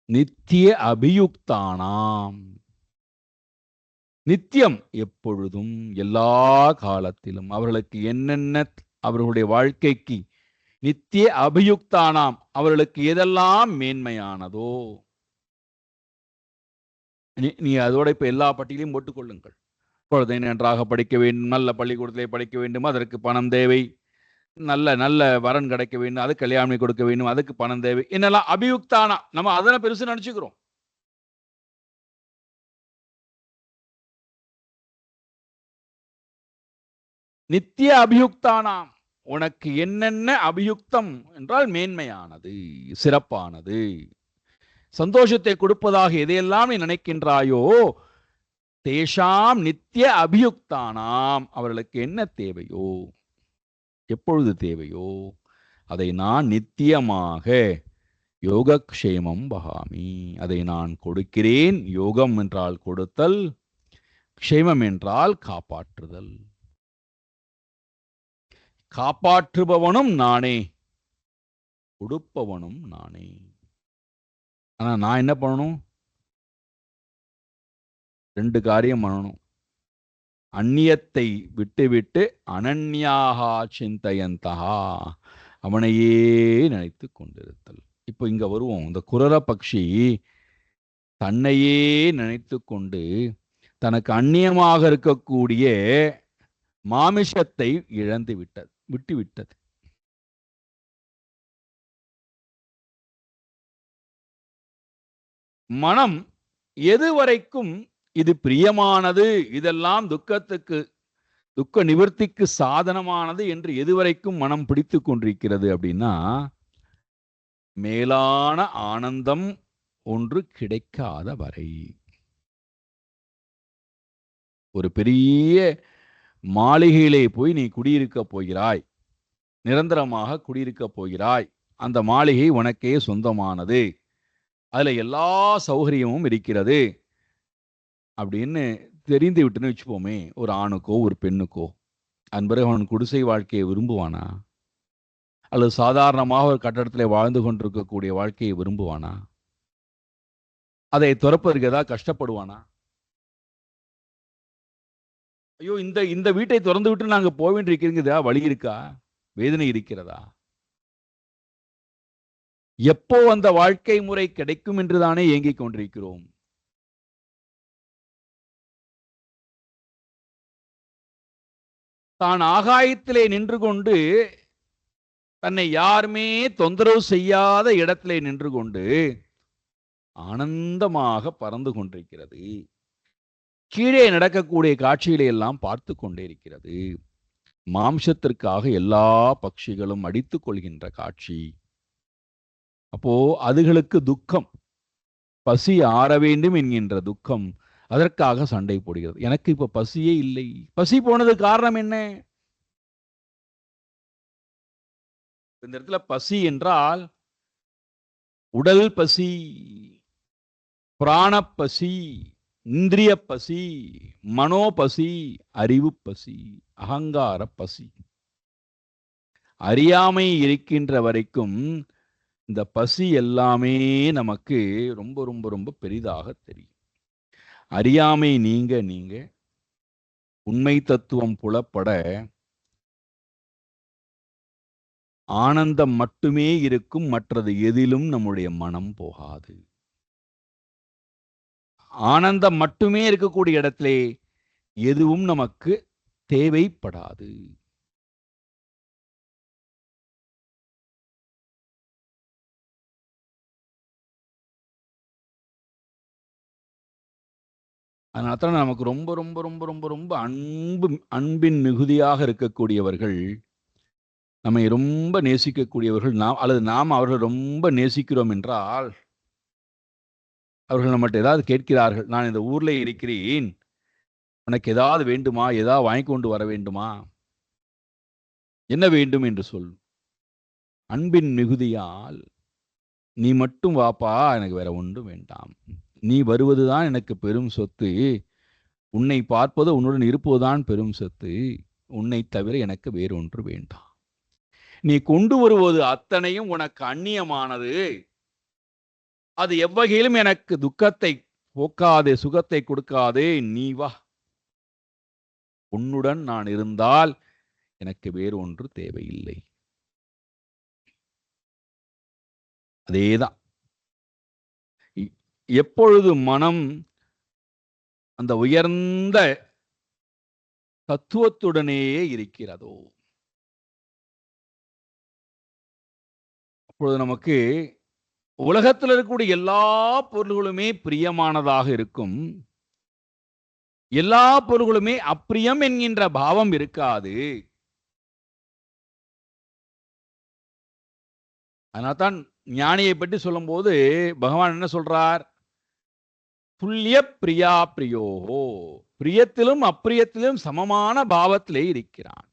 நித்திய அபியுக்தானாம், நித்தியம், எப்பொழுதும், எல்லா காலத்திலும் அவர்களுக்கு என்னென்ன அவர்களுடைய வாழ்க்கைக்கு நித்திய அபியுக்தானாம், அவர்களுக்கு எதெல்லாம் மேன்மையானதோ, நீ அதோட இப்ப எல்லா பட்டியலையும் போட்டுக்கொள்ளுங்கள். குழந்தை நன்றாக படிக்க வேண்டும், நல்ல பள்ளிக்கூடத்திலே படிக்க வேண்டும், அதற்கு பணம் தேவை, நல்ல நல்ல வரன் கிடைக்க வேண்டும், அது கல்யாணம் கொடுக்க வேண்டும், அதுக்கு பணம் தேவை, என்னெல்லாம் அபியுக்தானா. நம்ம அதனை பெருசு நினைச்சுக்கிறோம். நித்திய அபியுக்தானாம், உனக்கு என்னென்ன அபியுக்தம் என்றால் மேன்மையானது, சிறப்பானது, சந்தோஷத்தை கொடுப்பதாக எதையெல்லாம் நீ நினைக்கின்றாயோ, தேஷாம் நித்திய அபியுக்தானாம், அவர்களுக்கு என்ன தேவையோ, எப்பொழுது தேவையோ, அதை நான் நித்தியமாக யோகக்ஷேமம் வகாமி, அதை நான் கொடுக்கிறேன். யோகம் என்றால் கொடுத்தல், க்ஷேமம் என்றால் காப்பாற்றுதல். காப்பாற்றுபவனும் நானே, கொடுப்பவனும் நானே. ஆனா நான் என்ன பண்ணணும்? 2 காரியம் பண்ணணும். அந்நியத்தை விட்டுவிட்டு அனன்யாகா சிந்தையந்தகா, அவனையே நினைத்து கொண்டிருத்தல். இப்போ இங்க வருவோம். இந்த குரர பக்ஷி தன்னையே நினைத்து கொண்டு தனக்கு அந்நியமாக இருக்கக்கூடிய மாமிஷத்தை இழந்து விட்டுவிட்டது. மனம் எதுவரைக்கும் இது பிரியமானது, இதெல்லாம் துக்க நிவர்த்திக்கு சாதனமானது என்று எதுவரைக்கும் மனம் பிடித்து கொண்டிருக்கிறது அப்படின்னா, மேலான ஆனந்தம் ஒன்று கிடைக்காத வரை. ஒரு பெரிய மாளிகையிலே போய் நீ குடியிருக்க போகிறாய், நிரந்தரமாக குடியிருக்க போகிறாய். அந்த மாளிகை உனக்கே சொந்தமானது, அதுல எல்லா சௌகரியமும் இருக்கிறது அப்படின்னு தெரிந்து விட்டுன்னு வச்சுப்போமே, ஒரு ஆணுக்கோ ஒரு பெண்ணுக்கோ, அதன் பிறகு அவன் குடிசை வாழ்க்கையை விரும்புவானா? அல்லது சாதாரணமாக ஒரு கட்டடத்தில் வாழ்ந்து கொண்டிருக்கக்கூடிய வாழ்க்கையை விரும்புவானா? அதை துறப்பதற்கு ஏதாவது கஷ்டப்படுவானா? ஐயோ, இந்த வீட்டை திறந்து விட்டு நாங்க போக வேண்டியிருக்கிறதா, வழி இருக்கா, வேதனை இருக்கிறதா? எப்போ அந்த வாழ்க்கை முறை கிடைக்கும் என்றுதானே ஏங்கிக் கொண்டிருக்கிறோம். தான் ஆகாயத்திலே நின்று கொண்டு, தன்னை யாருமே தொந்தரவு செய்யாத இடத்திலே நின்று கொண்டு ஆனந்தமாக பறந்து கொண்டிருக்கிறது. கீழே நடக்கக்கூடிய காட்சிகளை எல்லாம் பார்த்து கொண்டே இருக்கிறது. மாம்சத்திற்காக எல்லா பட்சிகளும் அடித்துக் கொள்கின்ற காட்சி. அப்போ அதுகளுக்கு துக்கம், பசி ஆற வேண்டும் என்கின்ற துக்கம், அதற்காக சண்டை போடுகிறது. எனக்கு இப்ப பசியே இல்லை. பசி போனது காரணம் என்ன? இந்த இடத்துல பசி என்றால் உடல் பசி, பிராணப்பசி, இந்திரிய பசி, மனோபசி, அறிவு பசி, அகங்கார பசி. அறியாமை இருக்கின்ற வரைக்கும் இந்த பசி எல்லாமே நமக்கு ரொம்ப ரொம்ப ரொம்ப பெரிதாக தெரியும். அறியாமை நீங்க நீங்க உண்மை தத்துவம் புலப்பட ஆனந்தம் மட்டுமே இருக்கும், மற்றது எதிலும் நம்முடைய மனம் போகாது. ஆனந்தம் மட்டுமே இருக்கக்கூடிய இடத்திலே எதுவும் நமக்கு தேவைப்படாது. அதனால்தான் நமக்கு ரொம்ப ரொம்ப ரொம்ப ரொம்ப ரொம்ப அன்பின் மிகுதியாக இருக்கக்கூடியவர்கள், நம்மை ரொம்ப நேசிக்கக்கூடியவர்கள், நாம் அவர்கள் ரொம்ப நேசிக்கிறோம் என்றால், அவர்கள் நம்மகிட்ட ஏதாவது கேட்கிறார்கள், நான் இந்த ஊர்ல இருக்கிறேன், உனக்கு ஏதாவது வேண்டுமா, ஏதாவது வாங்கி கொண்டு வர வேண்டுமா, என்ன வேண்டும் என்று சொல். அன்பின் மிகுதியால், நீ மட்டும் வாப்பா, எனக்கு வேற ஒன்றும் வேண்டாம், நீ வருவதுதான் எனக்கு பெரும் சொத்து, உன்னை பார்ப்பது, உன்னுடன் இருப்பதுதான் பெரும் சொத்து, உன்னை தவிர எனக்கு வேறொன்று வேண்டாம். நீ கொண்டு வருவது அத்தனையும் உனக்கு அந்நியமானது, அது எவ்வகையிலும் எனக்கு துக்கத்தை போக்காதே, சுகத்தை கொடுக்காதே, நீ வா, உன்னுடன் நான் இருந்தால் எனக்கு வேறு ஒன்று தேவையில்லை. அதேதான் எப்பொழுது மனம் அந்த உயர்ந்த தத்துவத்துடனேயே இருக்கிறதோ, அப்பொழுது நமக்கு உலகத்தில் இருக்கக்கூடிய எல்லா பொருள்களுமே பிரியமானதாக இருக்கும், எல்லா பொருள்களுமே அப்பிரியம் என்கின்ற பாவம் இருக்காது. அதனால்தான் ஞானியை பற்றி சொல்லும் போது பகவான் என்ன சொல்றார்? துல்லிய பிரியா பிரியோஹோ, பிரியத்திலும் அப்பிரியத்திலும் சமமான பாவத்திலே இருக்கிறான்.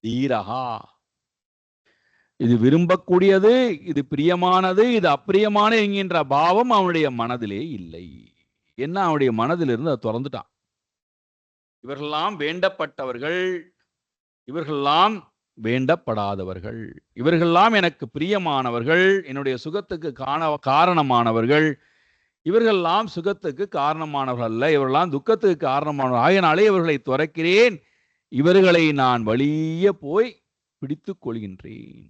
தீரஹா. இது விரும்பக்கூடியது, இது பிரியமானது, இது அப்பிரியமான என்கின்ற பாவம் அவனுடைய மனதிலே இல்லை. என்ன அவனுடைய மனதிலிருந்து அதை திறந்துட்டான். இவர்களெல்லாம் வேண்டப்பட்டவர்கள், இவர்களெல்லாம் வேண்டப்படாதவர்கள், இவர்களெல்லாம் எனக்கு பிரியமானவர்கள், என்னுடைய சுகத்துக்கு காரணமானவர்கள், இவர்களெல்லாம் சுகத்துக்கு காரணமானவர்கள் அல்ல, இவர்களெல்லாம் துக்கத்துக்கு காரணமானவர்கள். ஆகையினாலே இவர்களை துறக்கிறேன், இவர்களை நான் வலிய போய் பிடித்துக் கொள்கின்றேன்.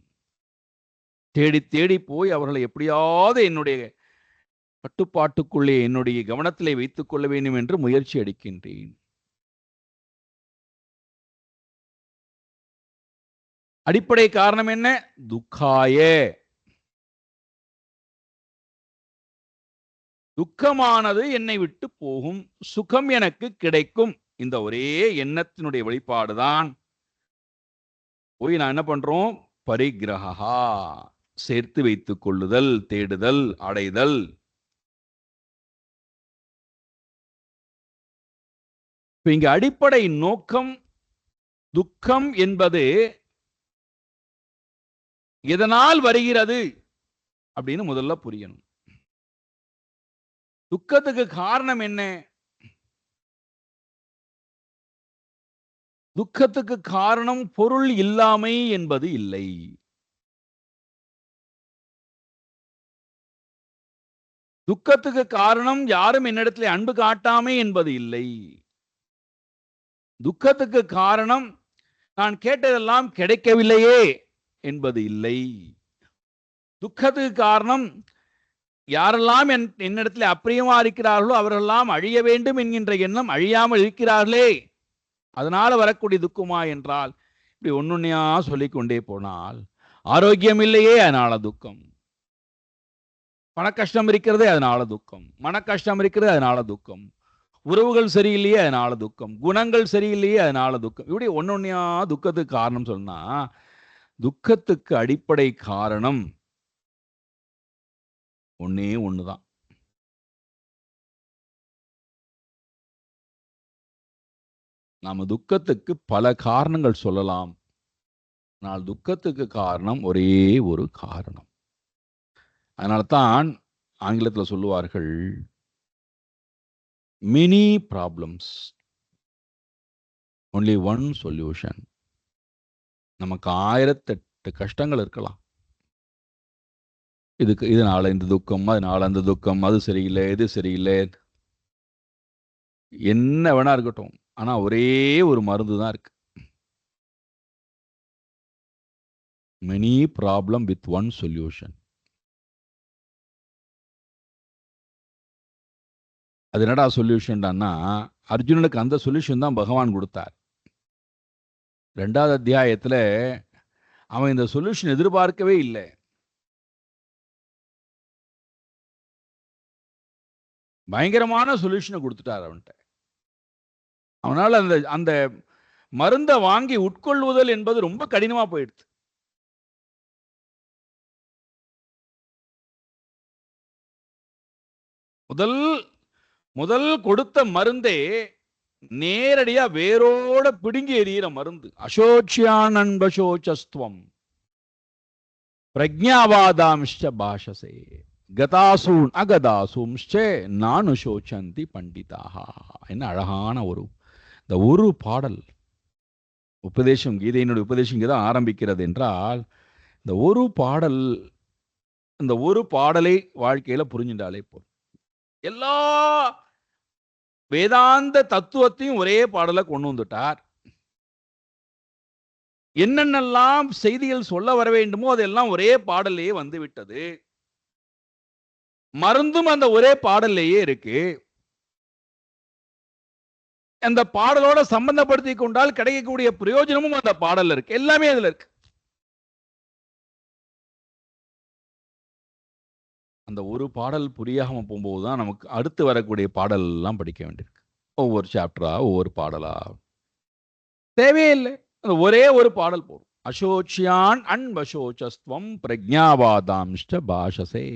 தேடி தேடி போய் அவர்களை எப்படியாவது என்னுடைய கட்டுப்பாட்டுக்குள்ளே, என்னுடைய கவனத்திலே வைத்துக் கொள்ள வேண்டும் என்று முயற்சி எடுக்கின்றேன். அடிப்படை காரணம் என்ன? துக்காய, துக்கமானது என்னை விட்டு போகும், சுகம் எனக்கு கிடைக்கும். இந்த ஒரே எண்ணத்தினுடைய வெளிப்பாடுதான் போய் நான் என்ன பண்றோம்? பரிகிரகா, சேர்த்து வைத்துக் கொள்ளுதல், தேடுதல், அடைதல். இங்க அடிப்படை நோக்கம் துக்கம் என்பது எதனால் வருகிறது அப்படின்னு முதல்ல புரியணும். துக்கத்துக்கு காரணம் என்ன? துக்கத்துக்கு காரணம் பொருள் இல்லாமை என்பது இல்லை. துக்கத்துக்கு காரணம் யாரும் என்னிடத்தில் அன்பு காட்டாமை என்பது இல்லை. துக்கத்துக்கு காரணம் நான் கேட்டதெல்லாம் கிடைக்கவில்லையே என்பது இல்லை. துக்கத்துக்கு காரணம் யாரெல்லாம் என்னிடத்தில் அப்பிரியமா இருக்கிறார்களோ அவரெல்லாம் அழிய வேண்டும் என்கின்ற எண்ணம் அழியாமல் இருக்கிறார்களே, அதனால வரக்கூடிய துக்கமா என்றால் இப்படி ஒன்னொன்னையா சொல்லிக்கொண்டே போனால், ஆரோக்கியம் இல்லையே அதனால துக்கம், பண கஷ்டம் இருக்கிறதே அதனால துக்கம், மன கஷ்டம் இருக்கிறது அதனால துக்கம், உறவுகள் சரியில்லையே அதனால துக்கம், குணங்கள் சரியில்லையே அதனால துக்கம், இப்படி ஒன்னொன்னையா துக்கத்துக்கு காரணம் சொன்னா, துக்கத்துக்கு அடிப்படை காரணம் ஒன்னே ஒண்ணுதான். நாம துக்கத்துக்கு பல காரணங்கள் சொல்லலாம், ஆனால் துக்கத்துக்கு காரணம் ஒரே ஒரு காரணம். அதனால்தான் ஆங்கிலத்தில் சொல்லுவார்கள், many problems only one solution. நமக்கு 1008 கஷ்டங்கள் இருக்கலாம். இதனால இந்த துக்கம், அதனால அந்த துக்கம், அது சரியில்லை, இது சரியில்லை, என்ன வேணா இருக்கட்டும், ஆனா ஒரே ஒரு மருந்து தான் இருக்கு. many problem with one solution. அது என்னடா சொல்யூஷன்டான்னா, அர்ஜுனனுக்கு அந்த சொல்யூஷன் தான் பகவான் கொடுத்தார். 2வது அத்தியாயத்துல அவன் இந்த சொல்யூஷன் எதிர்பார்க்கவே இல்லை. பயங்கரமான சொல்யூஷனை கொடுத்துட்டார் அவன்கிட்ட. அவனால் அந்த அந்த மருந்தை வாங்கி உட்கொள்வதல் என்பது ரொம்ப கடினமா போயிடுது. முதல் கொடுத்த மருந்தே நேரடியா வேரோட பிடுங்கி எறிகிற மருந்து. அசோச்சியானன்பசோச்சஸ்துவம் பிரஜாவாதாம்ச்ச பாஷசே கதாசூன் அகதாசூம்ச்சே நானுஷோச்சந்தி பண்டிதாஹா. என்ன அழகான இந்த ஒரு பாடல் உபதேசம், கீதையினுடைய உபதேசம் இங்கே தான் ஆரம்பிக்கிறது என்றால், இந்த ஒரு பாடல், இந்த ஒரு பாடலை வாழ்க்கையில புரிஞ்சுட்டாலே போதும். எல்லா வேதாந்த தத்துவத்தையும் ஒரே பாடலை கொண்டு வந்துட்டார். என்னென்னலாம் செய்திகள் சொல்ல வர வேண்டுமோ அதெல்லாம் ஒரே பாடல்லையே வந்து விட்டது. மருந்தும் அந்த ஒரே பாடல்லையே இருக்கு. அந்த பாடலோட சம்பந்தப்படுத்தி கொண்டால் கிடைக்கக்கூடிய பிரயோஜனமும் அந்த பாடல்ல இருக்கு. எல்லாமே அதுல இருக்கு. அந்த ஒரு பாடல் புரியாம போகும்போதுதான் நமக்கு அடுத்து வரக்கூடிய பாடல் எல்லாம் படிக்க வேண்டியிருக்கு. ஒவ்வொரு சாப்டரா, ஒவ்வொரு பாடலா தேவையில்லை. அந்த ஒரே ஒரு பாடல் போதும். அசோச்சியான் அன்பசோச்சஸ்துவம் பிரஜாவாதாம்ச்ச பாஷசே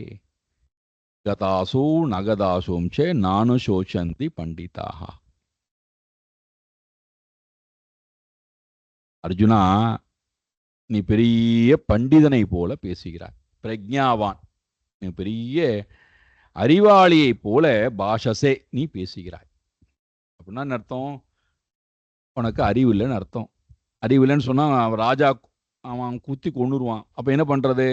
கதாசூ நகதாசூம் சே நானுஷோச்சந்தி பண்டிதாஹா. அர்ஜுனா, நீ பெரிய பண்டிதனை போல பேசுகிறாய். பிரக்ஞாவான், நீ பெரிய அறிவாளியை போல பாஷசே நீ பேசுகிறாய். அப்படின்னா என்ன அர்த்தம்? உனக்கு அறிவு இல்லைன்னு அர்த்தம். அறிவு இல்லைன்னு சொன்னா ராஜா அவன் குத்தி கொண்டுருவான். அப்ப என்ன பண்றது?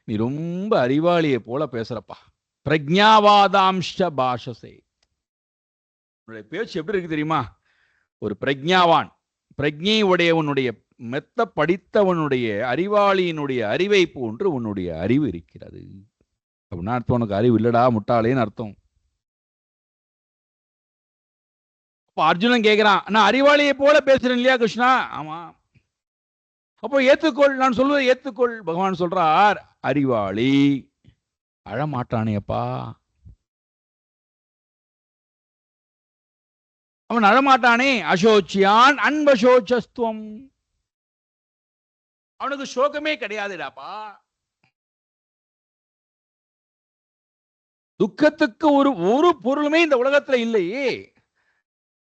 நீ ரொம்ப அறிவாளியை போல பேசுறப்பா. பிரக்ஞாவாதாம்ஷ பாஷசே. உன்னுடைய பேச்சு எப்படி இருக்கு தெரியுமா? ஒரு பிரக்ஞாவான், பிரக்ஞை உடையவனுடைய, மெத்த படித்தவனுடைய, அறிவாளியினுடைய அறிவை போன்று உன்னுடைய அறிவு இருக்கிறது. அப்படின்னா அர்த்தம் உனக்கு அறிவு இல்லடா, முட்டாளேன்னு அர்த்தம். அப்ப அர்ஜுனன் கேட்கிறான், நான் அறிவாளியை போல பேசுறேன் இல்லையா கிருஷ்ணா? ஆமா. அப்போ ஏத்துக்கொள், நான் சொல்வதை ஏத்துக்கொள். பகவான் சொல்றார், அறிவாளி அழமாட்டானேப்பா. அவன் அழமாட்டானே. அசோச்சியான் அன்பசோச்சஸ்துவம். அவனுக்கு சோகமே கிடையாதுடாப்பா. துக்கத்துக்கு ஒரு பொருளுமே இந்த உலகத்துல இல்லையே.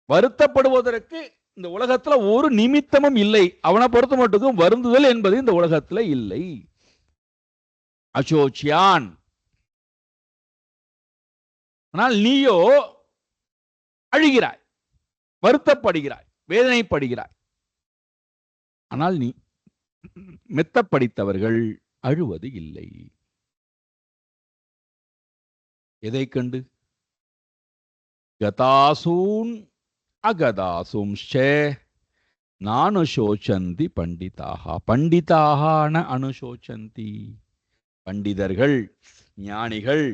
வருத்தப்படுவதற்கு இந்த உலகத்துல ஒரு நிமித்தமும் இல்லை. அவனை பொறுத்த மட்டுக்கும் வருந்துதல் என்பது இந்த உலகத்துல இல்லை. அசோச்சியான். ஆனால் நீயோ அழுகிறாய், வருத்தப்படுகிறாய், வேதனைப்படுகிறாய். ஆனால் நீ மெத்த படித்தவர்கள் அழுவது இல்லை. எதை கண்டு? கதாசூன் அகதாசும்ஷ நானுஷோச்சந்தி பண்டிதாக. பண்டிதாக ந அனுஷோச்சந்தி. பண்டிதர்கள், ஞானிகள்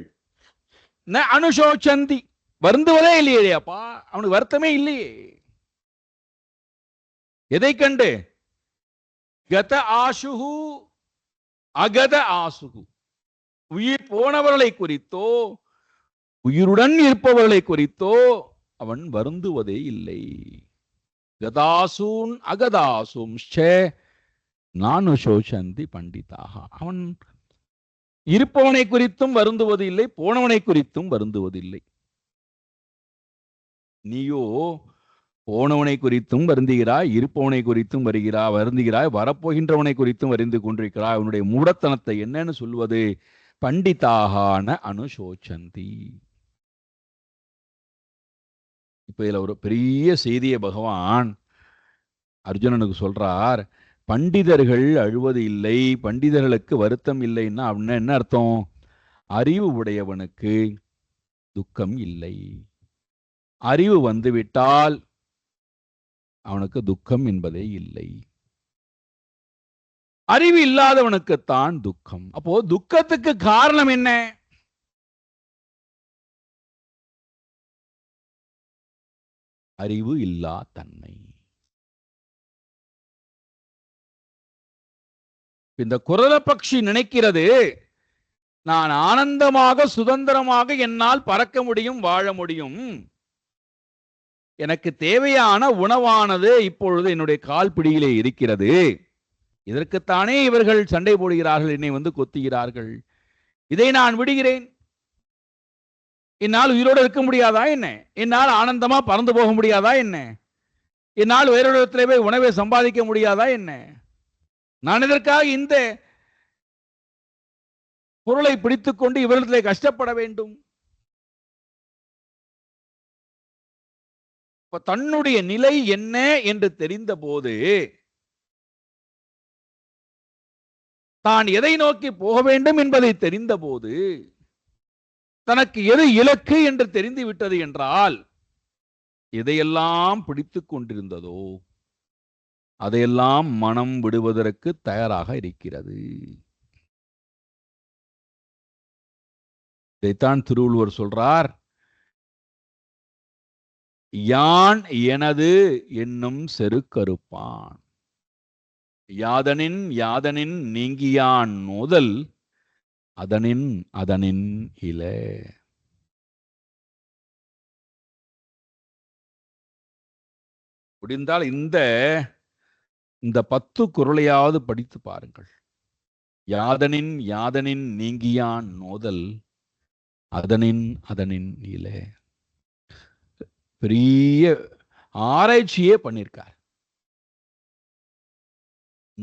ந அனுஷோச்சந்தி, வருந்துவதே இல்லையே அப்பா. அவனுக்கு வருத்தமே இல்லையே. எதை கண்டு? கத ஆசுகு அகத ஆசுகு. உயிர் போனவர்களை குறித்தோ உயிருடன் இருப்பவர்களை குறித்தோ அவன் வருந்துவதே இல்லை. கதாசூன் அகதாசும் நானுஷோச்சந்தி பண்டிதாக. அவன் இருப்பவனை குறித்தும் வருந்துவது இல்லை, போனவனை குறித்தும் வருந்துவதில்லை. நீயோ போனவனை குறித்தும் வருந்துகிறாய், இருப்பவனை குறித்தும் வருந்துகிறாய், வரப்போகின்றவனை குறித்தும் வருந்து கொண்டிருக்கிறாய். அவனுடைய மூடத்தனத்தை என்னன்னு சொல்வது? பண்டிதாகான அனுஷோச்சந்தி. இப்ப இதுல ஒரு பெரிய செய்தியை பகவான் அர்ஜுனனுக்கு சொல்றார். பண்டிதர்கள் அழுவது இல்லை, பண்டிதர்களுக்கு வருத்தம் இல்லைன்னா அப்படின்னா என்ன அர்த்தம்? அறிவு உடையவனுக்கு துக்கம் இல்லை. அறிவு வந்துவிட்டால் அவனுக்கு துக்கம் என்பதே இல்லை. அறிவு இல்லாதவனுக்குத்தான் துக்கம். அப்போ துக்கத்துக்கு காரணம் என்ன? அறிவு இல்லா தன்மை. இந்த குரல பட்சி நினைக்கிறது, நான் ஆனந்தமாக சுதந்திரமாக என்னால் பறக்க முடியும், வாழ முடியும், எனக்கு தேவையான உணவானது இப்பொழுது என்னுடைய கால் பிடியிலே இருக்கிறது, இதற்குத்தானே இவர்கள் சண்டை போடுகிறார்கள், என்னை வந்து கொத்துகிறார்கள், இதை நான் விடுகிறேன், என்னால் உயிரோடு இருக்க முடியாதா என்ன? என்னால் ஆனந்தமா பறந்து போக முடியாதா என்ன? என்னால் வேறொருத்திலே போய் உணவை சம்பாதிக்க முடியாதா என்ன? நான் இதற்காக இந்த பொருளை பிடித்துக் கொண்டு இவர்களிடத்திலே கஷ்டப்பட வேண்டும்? தன்னுடைய நிலை என்ன என்று தெரிந்த போது, தான் எதை நோக்கி போக வேண்டும் என்பதை தெரிந்த போது, தனக்கு எது இலக்கு என்று தெரிந்து விட்டது என்றால், எதையெல்லாம் பிடித்துக் கொண்டிருந்ததோ அதையெல்லாம் மனம் விடுவதற்கு தயாராக இருக்கிறது. இதைத்தான் திருவள்ளுவர் சொல்றார், யான் எனது என்னும் செருக்கறுப்பான், யாதனின் யாதனின் நீங்கியான் நோதல் அதனின் அதனின் இல. முடிந்தால் இந்த 10 குறளையாவது படித்து பாருங்கள். யாதனின் யாதனின் நீங்கியான் நோதல் அதனின் அதனின் இல. பெரிய ஆராய்ச்சியே பண்ணியிருக்கார்.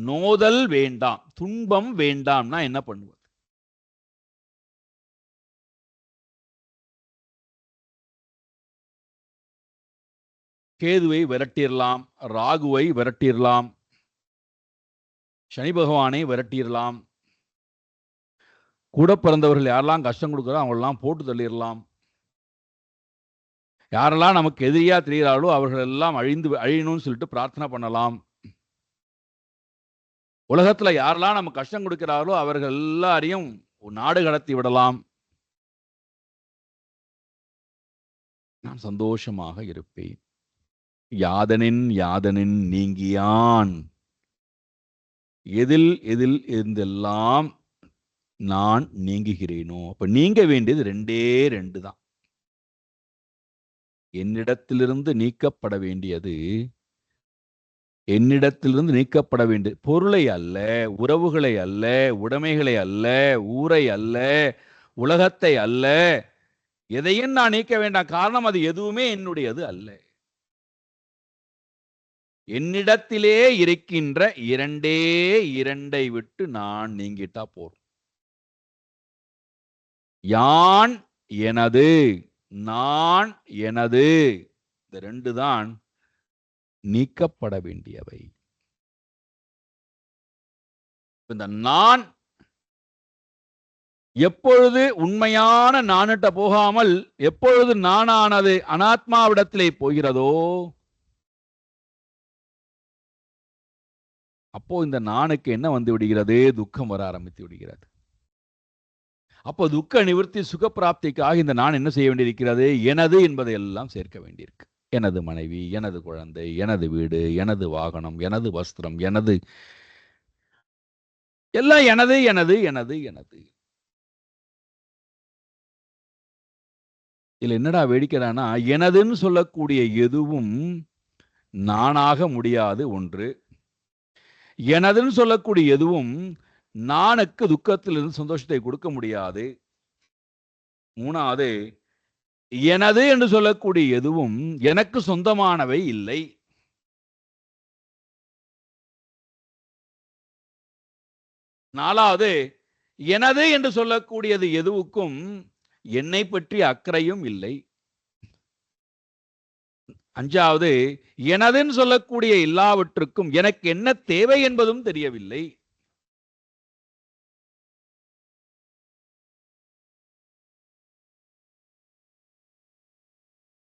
நோதல் வேண்டாம், துன்பம் வேண்டாம்னா என்ன பண்ணுவது? கேதுவை விரட்டிடலாம், ராகுவை விரட்டிடலாம், சனி பகவானை விரட்டிடலாம், கூட பிறந்தவர்கள் யாரெல்லாம் கஷ்டம் கொடுக்குறோ அவங்களெல்லாம் போட்டு தள்ளிடலாம், யாரெல்லாம் நமக்கு எதிரியா தெரிகிறார்களோ அவர்கள் எல்லாம் அழியணும்னு சொல்லிட்டு பிரார்த்தனை பண்ணலாம். உலகத்துல யாரெல்லாம் நம்ம கஷ்டம் கொடுக்கிறார்களோ அவர்கள் எல்லாரையும் நாடு கடத்தி விடலாம். நான் சந்தோஷமாக இருப்பேன். யாதனின் யாதனின் நீங்கியான், எதில் எதில் இருந்தெல்லாம் நான் நீங்குகிறேனோ. அப்ப நீங்க வேண்டியது ரெண்டே ரெண்டு தான். என்னிடத்திலிருந்து நீக்கப்பட வேண்டியது, என்னிடத்திலிருந்து நீக்கப்பட வேண்டிய பொருளை அல்ல, உறவுகளை அல்ல, உடைமைகளை அல்ல, ஊரை அல்ல, உலகத்தை அல்ல, எதையும் நான் நீக்க வேண்டாம். காரணம் அது எதுவுமே என்னுடையது அல்ல. என்னிடத்திலே இருக்கின்ற இரண்டே இரண்டை விட்டு நான் நீங்கிட்டா போறோம். யான் எனது, நான் எனது, இந்த ரெண்டு தான் நீக்கப்பட வேண்டியவை. இந்த நான் எப்பொழுது உண்மையான நானிட்ட போகாமல் எப்பொழுது நானானது அனாத்மாவிடத்திலே போகிறதோ அப்போ இந்த நானுக்கு என்ன வந்து விடுகிறது? துக்கம் வர ஆரம்பித்து விடுகிறது. அப்போ துக்க நிவர்த்தி சுகப்பிராப்திக்காக இந்த நான் என்ன செய்ய வேண்டியிருக்கிறது? எனது என்பதை எல்லாம் சேர்க்க வேண்டியிருக்கு. எனது மனைவி, எனது குழந்தை, எனது வீடு, எனது வாகனம், எனது வஸ்திரம், எனது எல்லாம் எனது எனது எனது எனது. இதுல என்னடா வேடிக்கிறானா, எனதுன்னு சொல்லக்கூடிய எதுவும் நானாக முடியாது. ஒன்று, எனதுன்னு சொல்லக்கூடிய எதுவும் நானுக்கு துக்கத்திலிருந்து சந்தோஷத்தை கொடுக்க முடியாது. மூணாவது, எனது என்று சொல்லக்கூடிய எதுவும் எனக்கு சொந்தமானவை இல்லை. நாலாவது, எனது என்று சொல்லக்கூடியது எதுவுக்கும் என்னை பற்றி அக்கறையும் இல்லை. அஞ்சாவது, எனதுன்னு சொல்லக்கூடிய எல்லாவற்றுக்கும் எனக்கு என்ன தேவை என்பதும் தெரியவில்லை.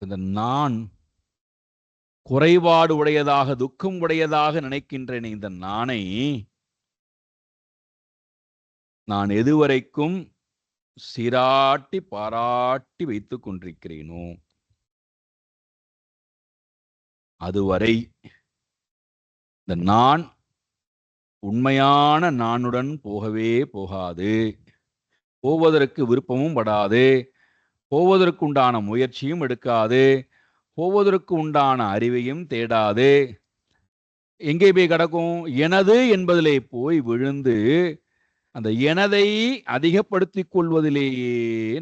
இந்த நான் குறைபாடு உடையதாக, துக்கம் உடையதாக நினைக்கின்றேன். இந்த நானை நான் எதுவரைக்கும் சீராட்டி பாராட்டி வைத்துக் கொண்டிருக்கிறேனோ அதுவரை இந்த நான் உண்மையான நானுடன் போகவே போகாது, போவதற்கு விருப்பமும் படாது, போவதற்கு உண்டான முயற்சியும் எடுக்காது, போவதற்கு உண்டான அறிவையும் தேடாது. எங்கே போய் கிடக்கும்? எனது என்பதிலே போய் விழுந்து அந்த எனதை அதிகப்படுத்திக் கொள்வதிலேயே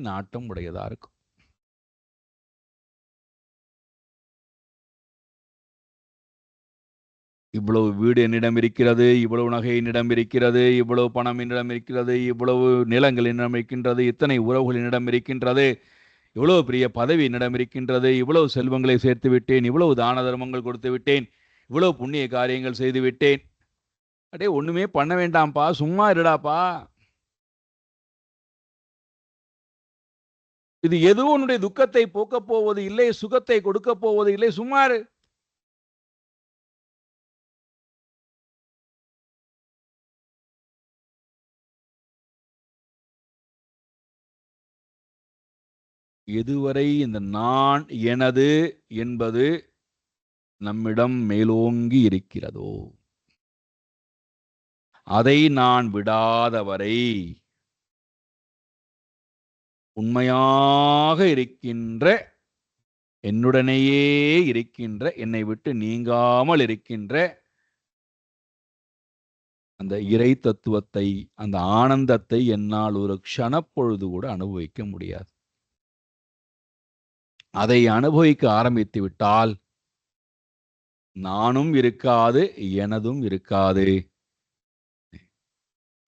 நாட்டம் உடையதா இருக்கும். இவ்வளவு வீடு என்னிடம் இருக்கிறது, இவ்வளவு நகை என்னிடம் இருக்கிறது, இவ்வளவு பணம் என்னிடம் இருக்கிறது, இவ்வளவு நிலங்கள் என்னிடம் இருக்கின்றது, இத்தனை உறவுகள் என்னிடம் இருக்கின்றது, இவ்வளவு பெரிய பதவி என்னிடம் இருக்கின்றது, இவ்வளவு செல்வங்களை சேர்த்து விட்டேன், இவ்வளவு தான தர்மங்கள் கொடுத்து விட்டேன், இவ்வளவு புண்ணிய காரியங்கள் செய்து விட்டேன். அடே ஒண்ணுமே பண்ண வேண்டாம்ப்பா, சும்மா இருடாப்பா. இது எதுவும் உன்னுடைய துக்கத்தை போக்கப் போவது இல்லை, சுகத்தை கொடுக்க போவது இல்லை, சும்மா இரு. எதுவரை இந்த நான் எனது என்பது நம்மிடம் மேலோங்கி இருக்கிறதோ அதை நான் விடாதவரை உண்மையாக இருக்கின்ற, என்னுடனேயே இருக்கின்ற, என்னை விட்டு நீங்காமல் இருக்கின்ற அந்த இறை தத்துவத்தை, அந்த ஆனந்தத்தை என்னால் ஒரு க்ஷணப்பொழுது கூட அனுபவிக்க முடியாது. அதை அனுபவிக்க ஆரம்பித்து விட்டால் நானும் இருக்காது, எனதும் இருக்காது.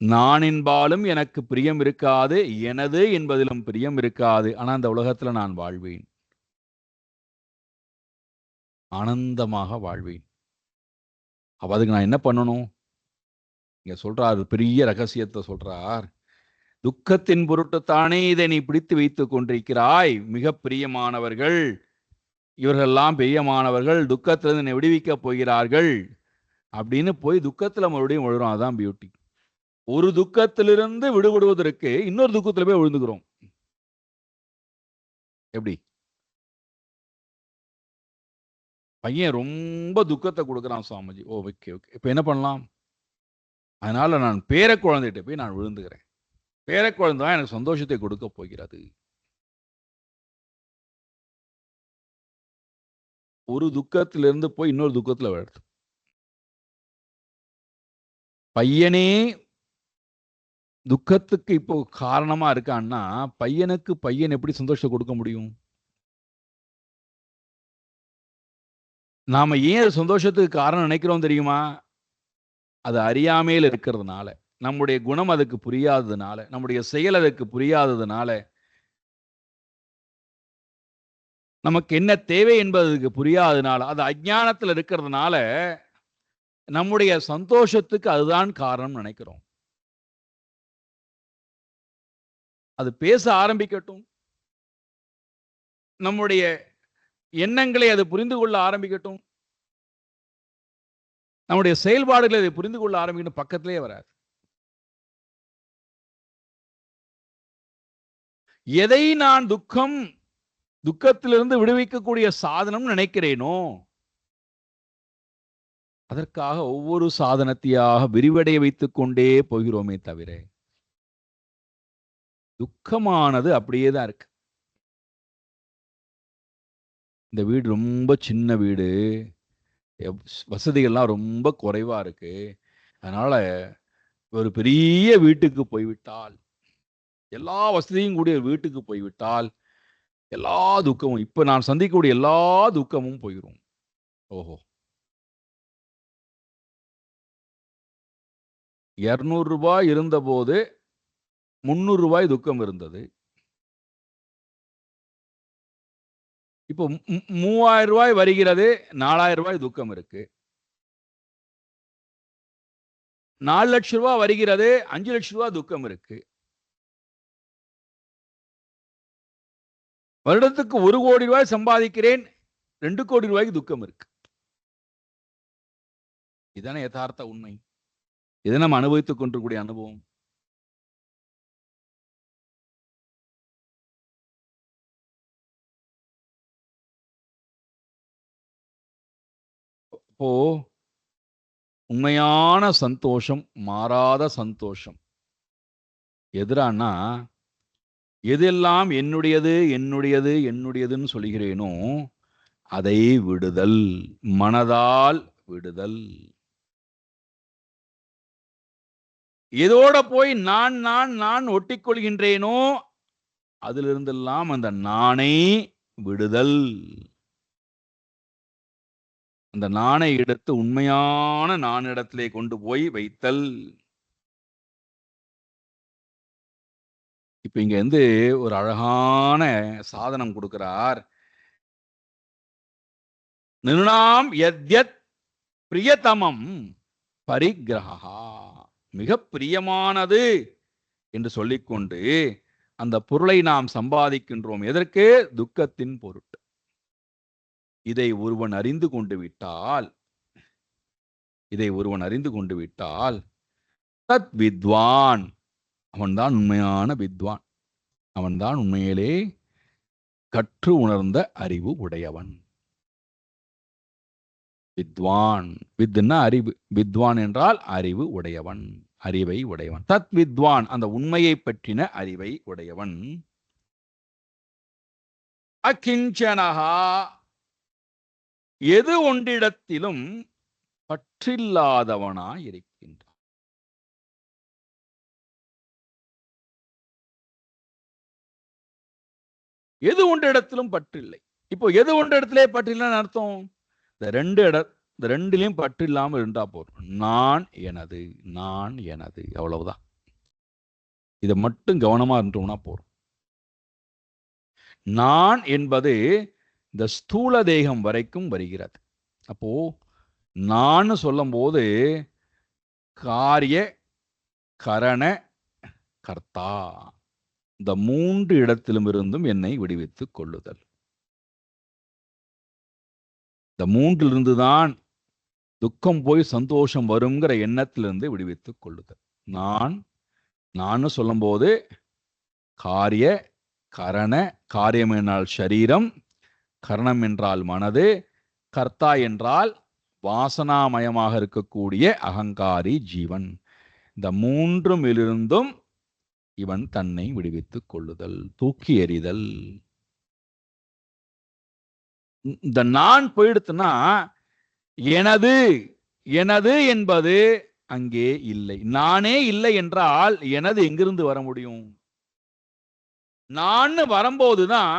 நான் என்பாலும் எனக்கு பிரியம் இருக்காது, எனது என்பதிலும் பிரியம் இருக்காது. ஆனா அந்த உலகத்துல நான் வாழ்வேன், ஆனந்தமாக வாழ்வேன். அப்ப அதுக்கு நான் என்ன பண்ணணும்? இங்க சொல்றார், பெரிய ரகசியத்தை சொல்றார். துக்கத்தின் பொருட்டுத்தானே இதை நீ பிடித்து வைத்துக் கொண்டிருக்கிறாய். மிக பிரியமானவர்கள் இவர்கள்லாம் பிரியமானவர்கள், துக்கத்திலிருந்து என்னை விடுவிக்க போகிறார்கள் அப்படின்னு போய் துக்கத்துல மறுபடியும் விழுறோம். அதான் பியூட்டி. ஒரு துக்கத்திலிருந்து விடுபடுவதற்கு இன்னொரு துக்கத்துல போய் விழுந்துக்கிறோம். எப்படி? பையன் ரொம்ப துக்கத்தை கொடுக்குறான் சுவாமிஜி. ஓகே ஓகே, இப்ப என்ன பண்ணலாம்? அதனால நான் பேர குழந்தைகிட்ட போய் நான் விழுந்துக்கிறேன். பேர குழந்தை தான் எனக்கு சந்தோஷத்தை கொடுக்க போகிறது. ஒரு துக்கத்திலிருந்து போய் இன்னொரு துக்கத்துல விழுது. பையனே துக்கத்துக்கு இப்போ காரணமா இருக்கான்னா பையனுக்கு பையன் எப்படி சந்தோஷம் கொடுக்க முடியும்? நாம ஏன் சந்தோஷத்துக்கு காரணம் நினைக்கிறோம் தெரியுமா? அது அறியாமையில் இருக்கிறதுனால, நம்முடைய குணம் அதுக்கு புரியாததுனால, நம்முடைய செயல் அதுக்கு புரியாததுனால, நமக்கு என்ன தேவை என்பதுக்கு புரியாததுனால, அது அஞ்ஞானத்தில் இருக்கிறதுனால நம்முடைய சந்தோஷத்துக்கு அதுதான் காரணம் நினைக்கிறோம். அது பேச ஆரம்பிக்கட்டும், நம்முடைய எண்ணங்களை அது புரிந்து கொள்ள ஆரம்பிக்கட்டும், நம்முடைய செயல்பாடுகளை அதை புரிந்து கொள்ள ஆரம்பிக்கட்டும், பக்கத்திலே வராது. எதை நான் துக்கத்திலிருந்து விடுவிக்கக்கூடிய சாதனம் நினைக்கிறேனோ அதற்காக ஒவ்வொரு சாதனத்தையாக விரிவடைய வைத்துக் கொண்டே போகிறோமே தவிர துக்கமானது அப்படியே தான் இருக்கு. இந்த வீடு ரொம்ப சின்ன வீடு, வசதிகள்லாம் ரொம்ப குறைவா இருக்கு. அதனால ஒரு பெரிய வீட்டுக்கு போய்விட்டால், எல்லா வசதியும் கூடிய வீட்டுக்கு போய்விட்டால் எல்லா துக்கமும், இப்ப நான் சந்திக்கக்கூடிய எல்லா துக்கமும் போயிடும். ஓஹோ, 200 ரூபாய் இருந்தபோது 300 ரூபாய் துக்கம் இருந்தது. இப்போ 3000 ரூபாய் வருகிறது, 4000 ரூபாய் துக்கம் இருக்கு. 4 லட்சம் ரூபாய் வருகிறது, 5 லட்சம் ரூபாய் துக்கம் இருக்கு. வருடத்துக்கு 1 கோடி ரூபாய் சம்பாதிக்கிறேன், 2 கோடி ரூபாய்க்கு துக்கம் இருக்கு. இதானே யதார்த்த உண்மை. இதை நம்ம அனுபவித்துக் கொண்டிருக்கூடிய அனுபவம். இப்போ உண்மையான சந்தோஷம், மாறாத சந்தோஷம் எதிரானா, எதெல்லாம் என்னுடையது என்னுடையது என்னுடையதுன்னு சொல்கிறேனோ அதை விடுதல், மனதால் விடுதல். எதோட போய் நான் நான் நான் ஒட்டிக்கொள்கின்றேனோ அதிலிருந்தெல்லாம் அந்த நானை விடுதல். அந்த நானை எடுத்து உண்மையான நானிடத்திலே கொண்டு போய் வைத்தல். இப்ப இங்க வந்து ஒரு அழகான சாதனம் கொடுக்கிறார். நிருணாம் யத்யத் பிரியதமம் பரிகிரஹா, மிக பிரியமானது என்று சொல்லிக்கொண்டு அந்த பொருளை நாம் சம்பாதிக்கின்றோம். எதற்கு? துக்கத்தின் பொருட்டு. இதை ஒருவன் அறிந்து கொண்டு விட்டால் தத் வித்வான், அவன்தான் உண்மையான வித்வான், அவன்தான் உண்மையிலே கற்று உணர்ந்த அறிவு உடையவன். வித்வான், வித்னா அறிவு, வித்வான் என்றால் அறிவு உடையவன், அறிவை உடையவன். தத் வித்வான், அந்த உண்மையை பற்றின அறிவை உடையவன். அகிஞ்சனஹா, எது ஒன்றிடத்திலும் பற்றில்லாதவனாய் இருக்கின்றான். எது ஒன்றிடத்திலும் பற்றில்லை. இப்போ எது ஒன்றிடத்திலே பற்றில்லைன்னு அர்த்தம், இந்த ரெண்டிலையும் பற்று இல்லாமல் இருந்தா போதும். நான் எனது, நான் எனது, அவ்வளவுதான். இதை மட்டும் கவனமா இருந்தோம்னா போறோம். நான் என்பது இந்த ஸ்தூல தேகம் வரைக்கும் வருகிறது. அப்போ நான் சொல்லும் போது காரிய கரண கர்த்தா இந்த 3 இடத்திலும் இருந்தும் என்னை விடுவித்துக் கொள்ளுதல். இந்த 3லிருந்து தான் துக்கம் போய் சந்தோஷம் வருங்கிற எண்ணத்திலிருந்து விடுவித்துக் கொள்ளுதல். நான் சொல்லும் போது காரிய கரண, காரியம் என்றால் சரீரம், கரணம் என்றால் மனது, கர்த்தா என்றால் வாசனாமயமாக இருக்கக்கூடிய அகங்காரி ஜீவன். இந்த 3லிருந்தும் இவன் தன்னை விடுவித்துக் கொள்ளுதல், தூக்கி எறிதல். இந்த நான் போயிடுத்துனா எனது எனது என்பது அங்கே இல்லை. நானே இல்லை என்றால் எனது எங்கிருந்து வர முடியும்? நான் வரும்போதுதான்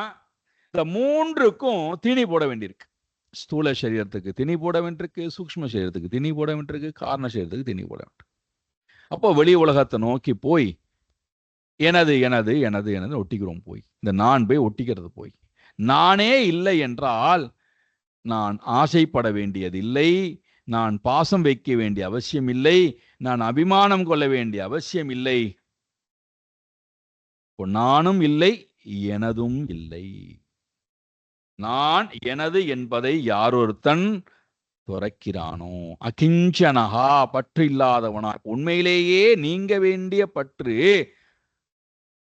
இந்த 3க்கும் தீனி போட வேண்டியிருக்கு. ஸ்தூல சரீரத்துக்கு தீனி போட வேண்டியிருக்கு, சூக்ஷ்ம சரீரத்துக்கு தீனி போட வேண்டியிருக்கு, காரண சரீரத்துக்கு தீனி போட வேண்டியிருக்கு. அப்போ வெளி உலகத்தை நோக்கி போய் எனது எனது எனது எனது ஒட்டிக்கிறோம். போய் இந்த நான் போய் ஒட்டிக்கிறது. போய் நானே இல்லை என்றால் நான் ஆசைப்பட வேண்டியதில்லை, நான் பாசம் வைக்க வேண்டிய அவசியம் இல்லை, நான் அபிமானம் கொள்ள வேண்டிய அவசியம் இல்லை. நானும் இல்லை, எனதும் இல்லை. நான் எனது என்பதை யாரொருத்தன் துறக்கிறானோ, அகிஞ்சனகா பற்று இல்லாதவனா, உண்மையிலேயே நீங்க வேண்டிய பற்று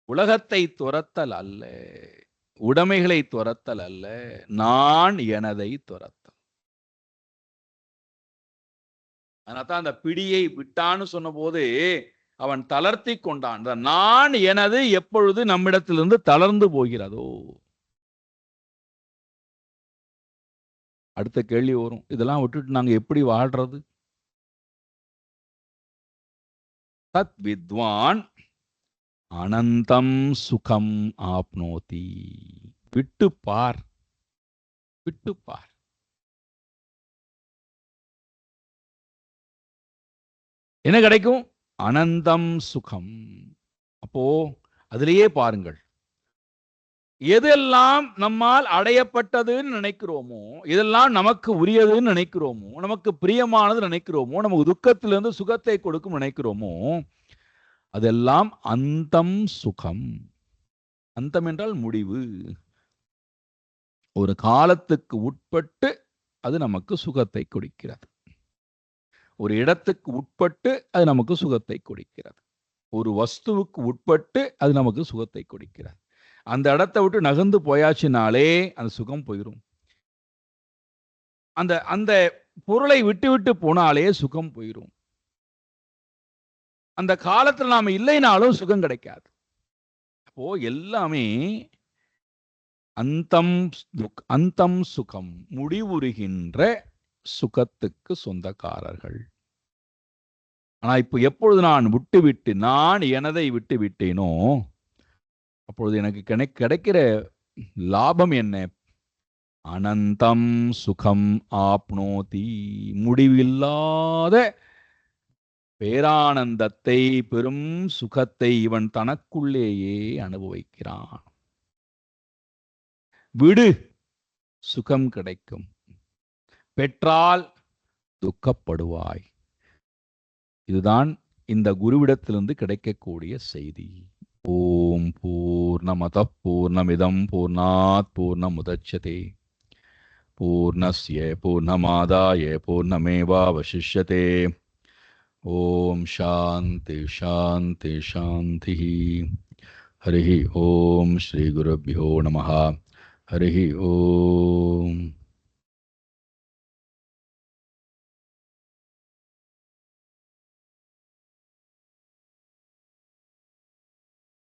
உலகத்தை துரத்தல் அல்ல, உடைமைகளை துரத்தல் அல்ல, நான் எனதை துரத்தல். அதனால்தான் அந்த பிடியை விட்டான்னு சொன்ன போது அவன் தளர்த்தி கொண்டான். நான் எனது எப்பொழுது நம்மிடத்திலிருந்து தளர்ந்து போகிறதோ, அடுத்த கேள்வி வரும், இதெல்லாம் விட்டுட்டு நாங்க எப்படி வாழ்றது? தத் வித்வான் அனந்தம் சுகம் ஆப்னோதி. விட்டு பார், விட்டு பார். என்ன கிடைக்கும்? அனந்தம் சுகம். அப்போ அதிலேயே பாருங்கள், எதெல்லாம் நம்மால் அடையப்பட்டதுன்னு நினைக்கிறோமோ, இதெல்லாம் நமக்கு உரியதுன்னு நினைக்கிறோமோ, நமக்கு பிரியமானது நினைக்கிறோமோ, நமக்கு துக்கத்திலிருந்து சுகத்தை கொடுக்கும் நினைக்கிறோமோ, அதெல்லாம் அந்தம் சுகம். அந்தம் என்றால் முடிவு. ஒரு காலத்துக்கு உட்பட்டு அது நமக்கு சுகத்தை கொடுக்கிறது. ஒரு இடத்துக்கு உட்பட்டு அது நமக்கு சுகத்தை கொடுக்கிறது. ஒரு வஸ்துவுக்கு உட்பட்டு அது நமக்கு சுகத்தை கொடுக்கிறது. அந்த இடத்தை விட்டு நகர்ந்து போயாச்சுனாலே அந்த சுகம் போயிடும். அந்த அந்த பொருளை விட்டு விட்டு போனாலே சுகம் போயிடும். அந்த காலத்துல நாம இல்லைனாலும் சுகம் கிடைக்காது. அப்போ எல்லாமே அந்தம் சுகம், முடிவுறுகின்ற சுகத்துக்கு சொந்தக்காரர்கள். ஆனா இப்போ எப்பொழுது நான் விட்டுவிட்டு நான் எனதை விட்டு விட்டேனோ, அப்பொழுது எனக்கு கிடைக்கிற லாபம் என்ன? அனந்தம் சுகம் ஆப்னோதி. முடிவில்லாத பேரானந்தத்தை, பெரும் சுகத்தை இவன் தனக்குள்ளேயே அனுபவிக்கிறான். விடு, சுகம் கிடைக்கும். பெற்றால் துக்கப்படுவாய். இதுதான் இந்த குருவிடத்திலிருந்து கிடைக்கக்கூடிய செய்தி. ஓம் பூர்ணமத பூர்ணமிதம் பூர்ணாத் பூர்ணமுதச்யதே பூர்ணஸ்ய பூர்ணமாதாய பூர்ணமேவாவசிஷ்யதே. ஓம் சாந்தி சாந்தி சாந்தி. ஹரி ஓம் ஸ்ரீ குருभ्यो நமः. ஹரி ஓம்.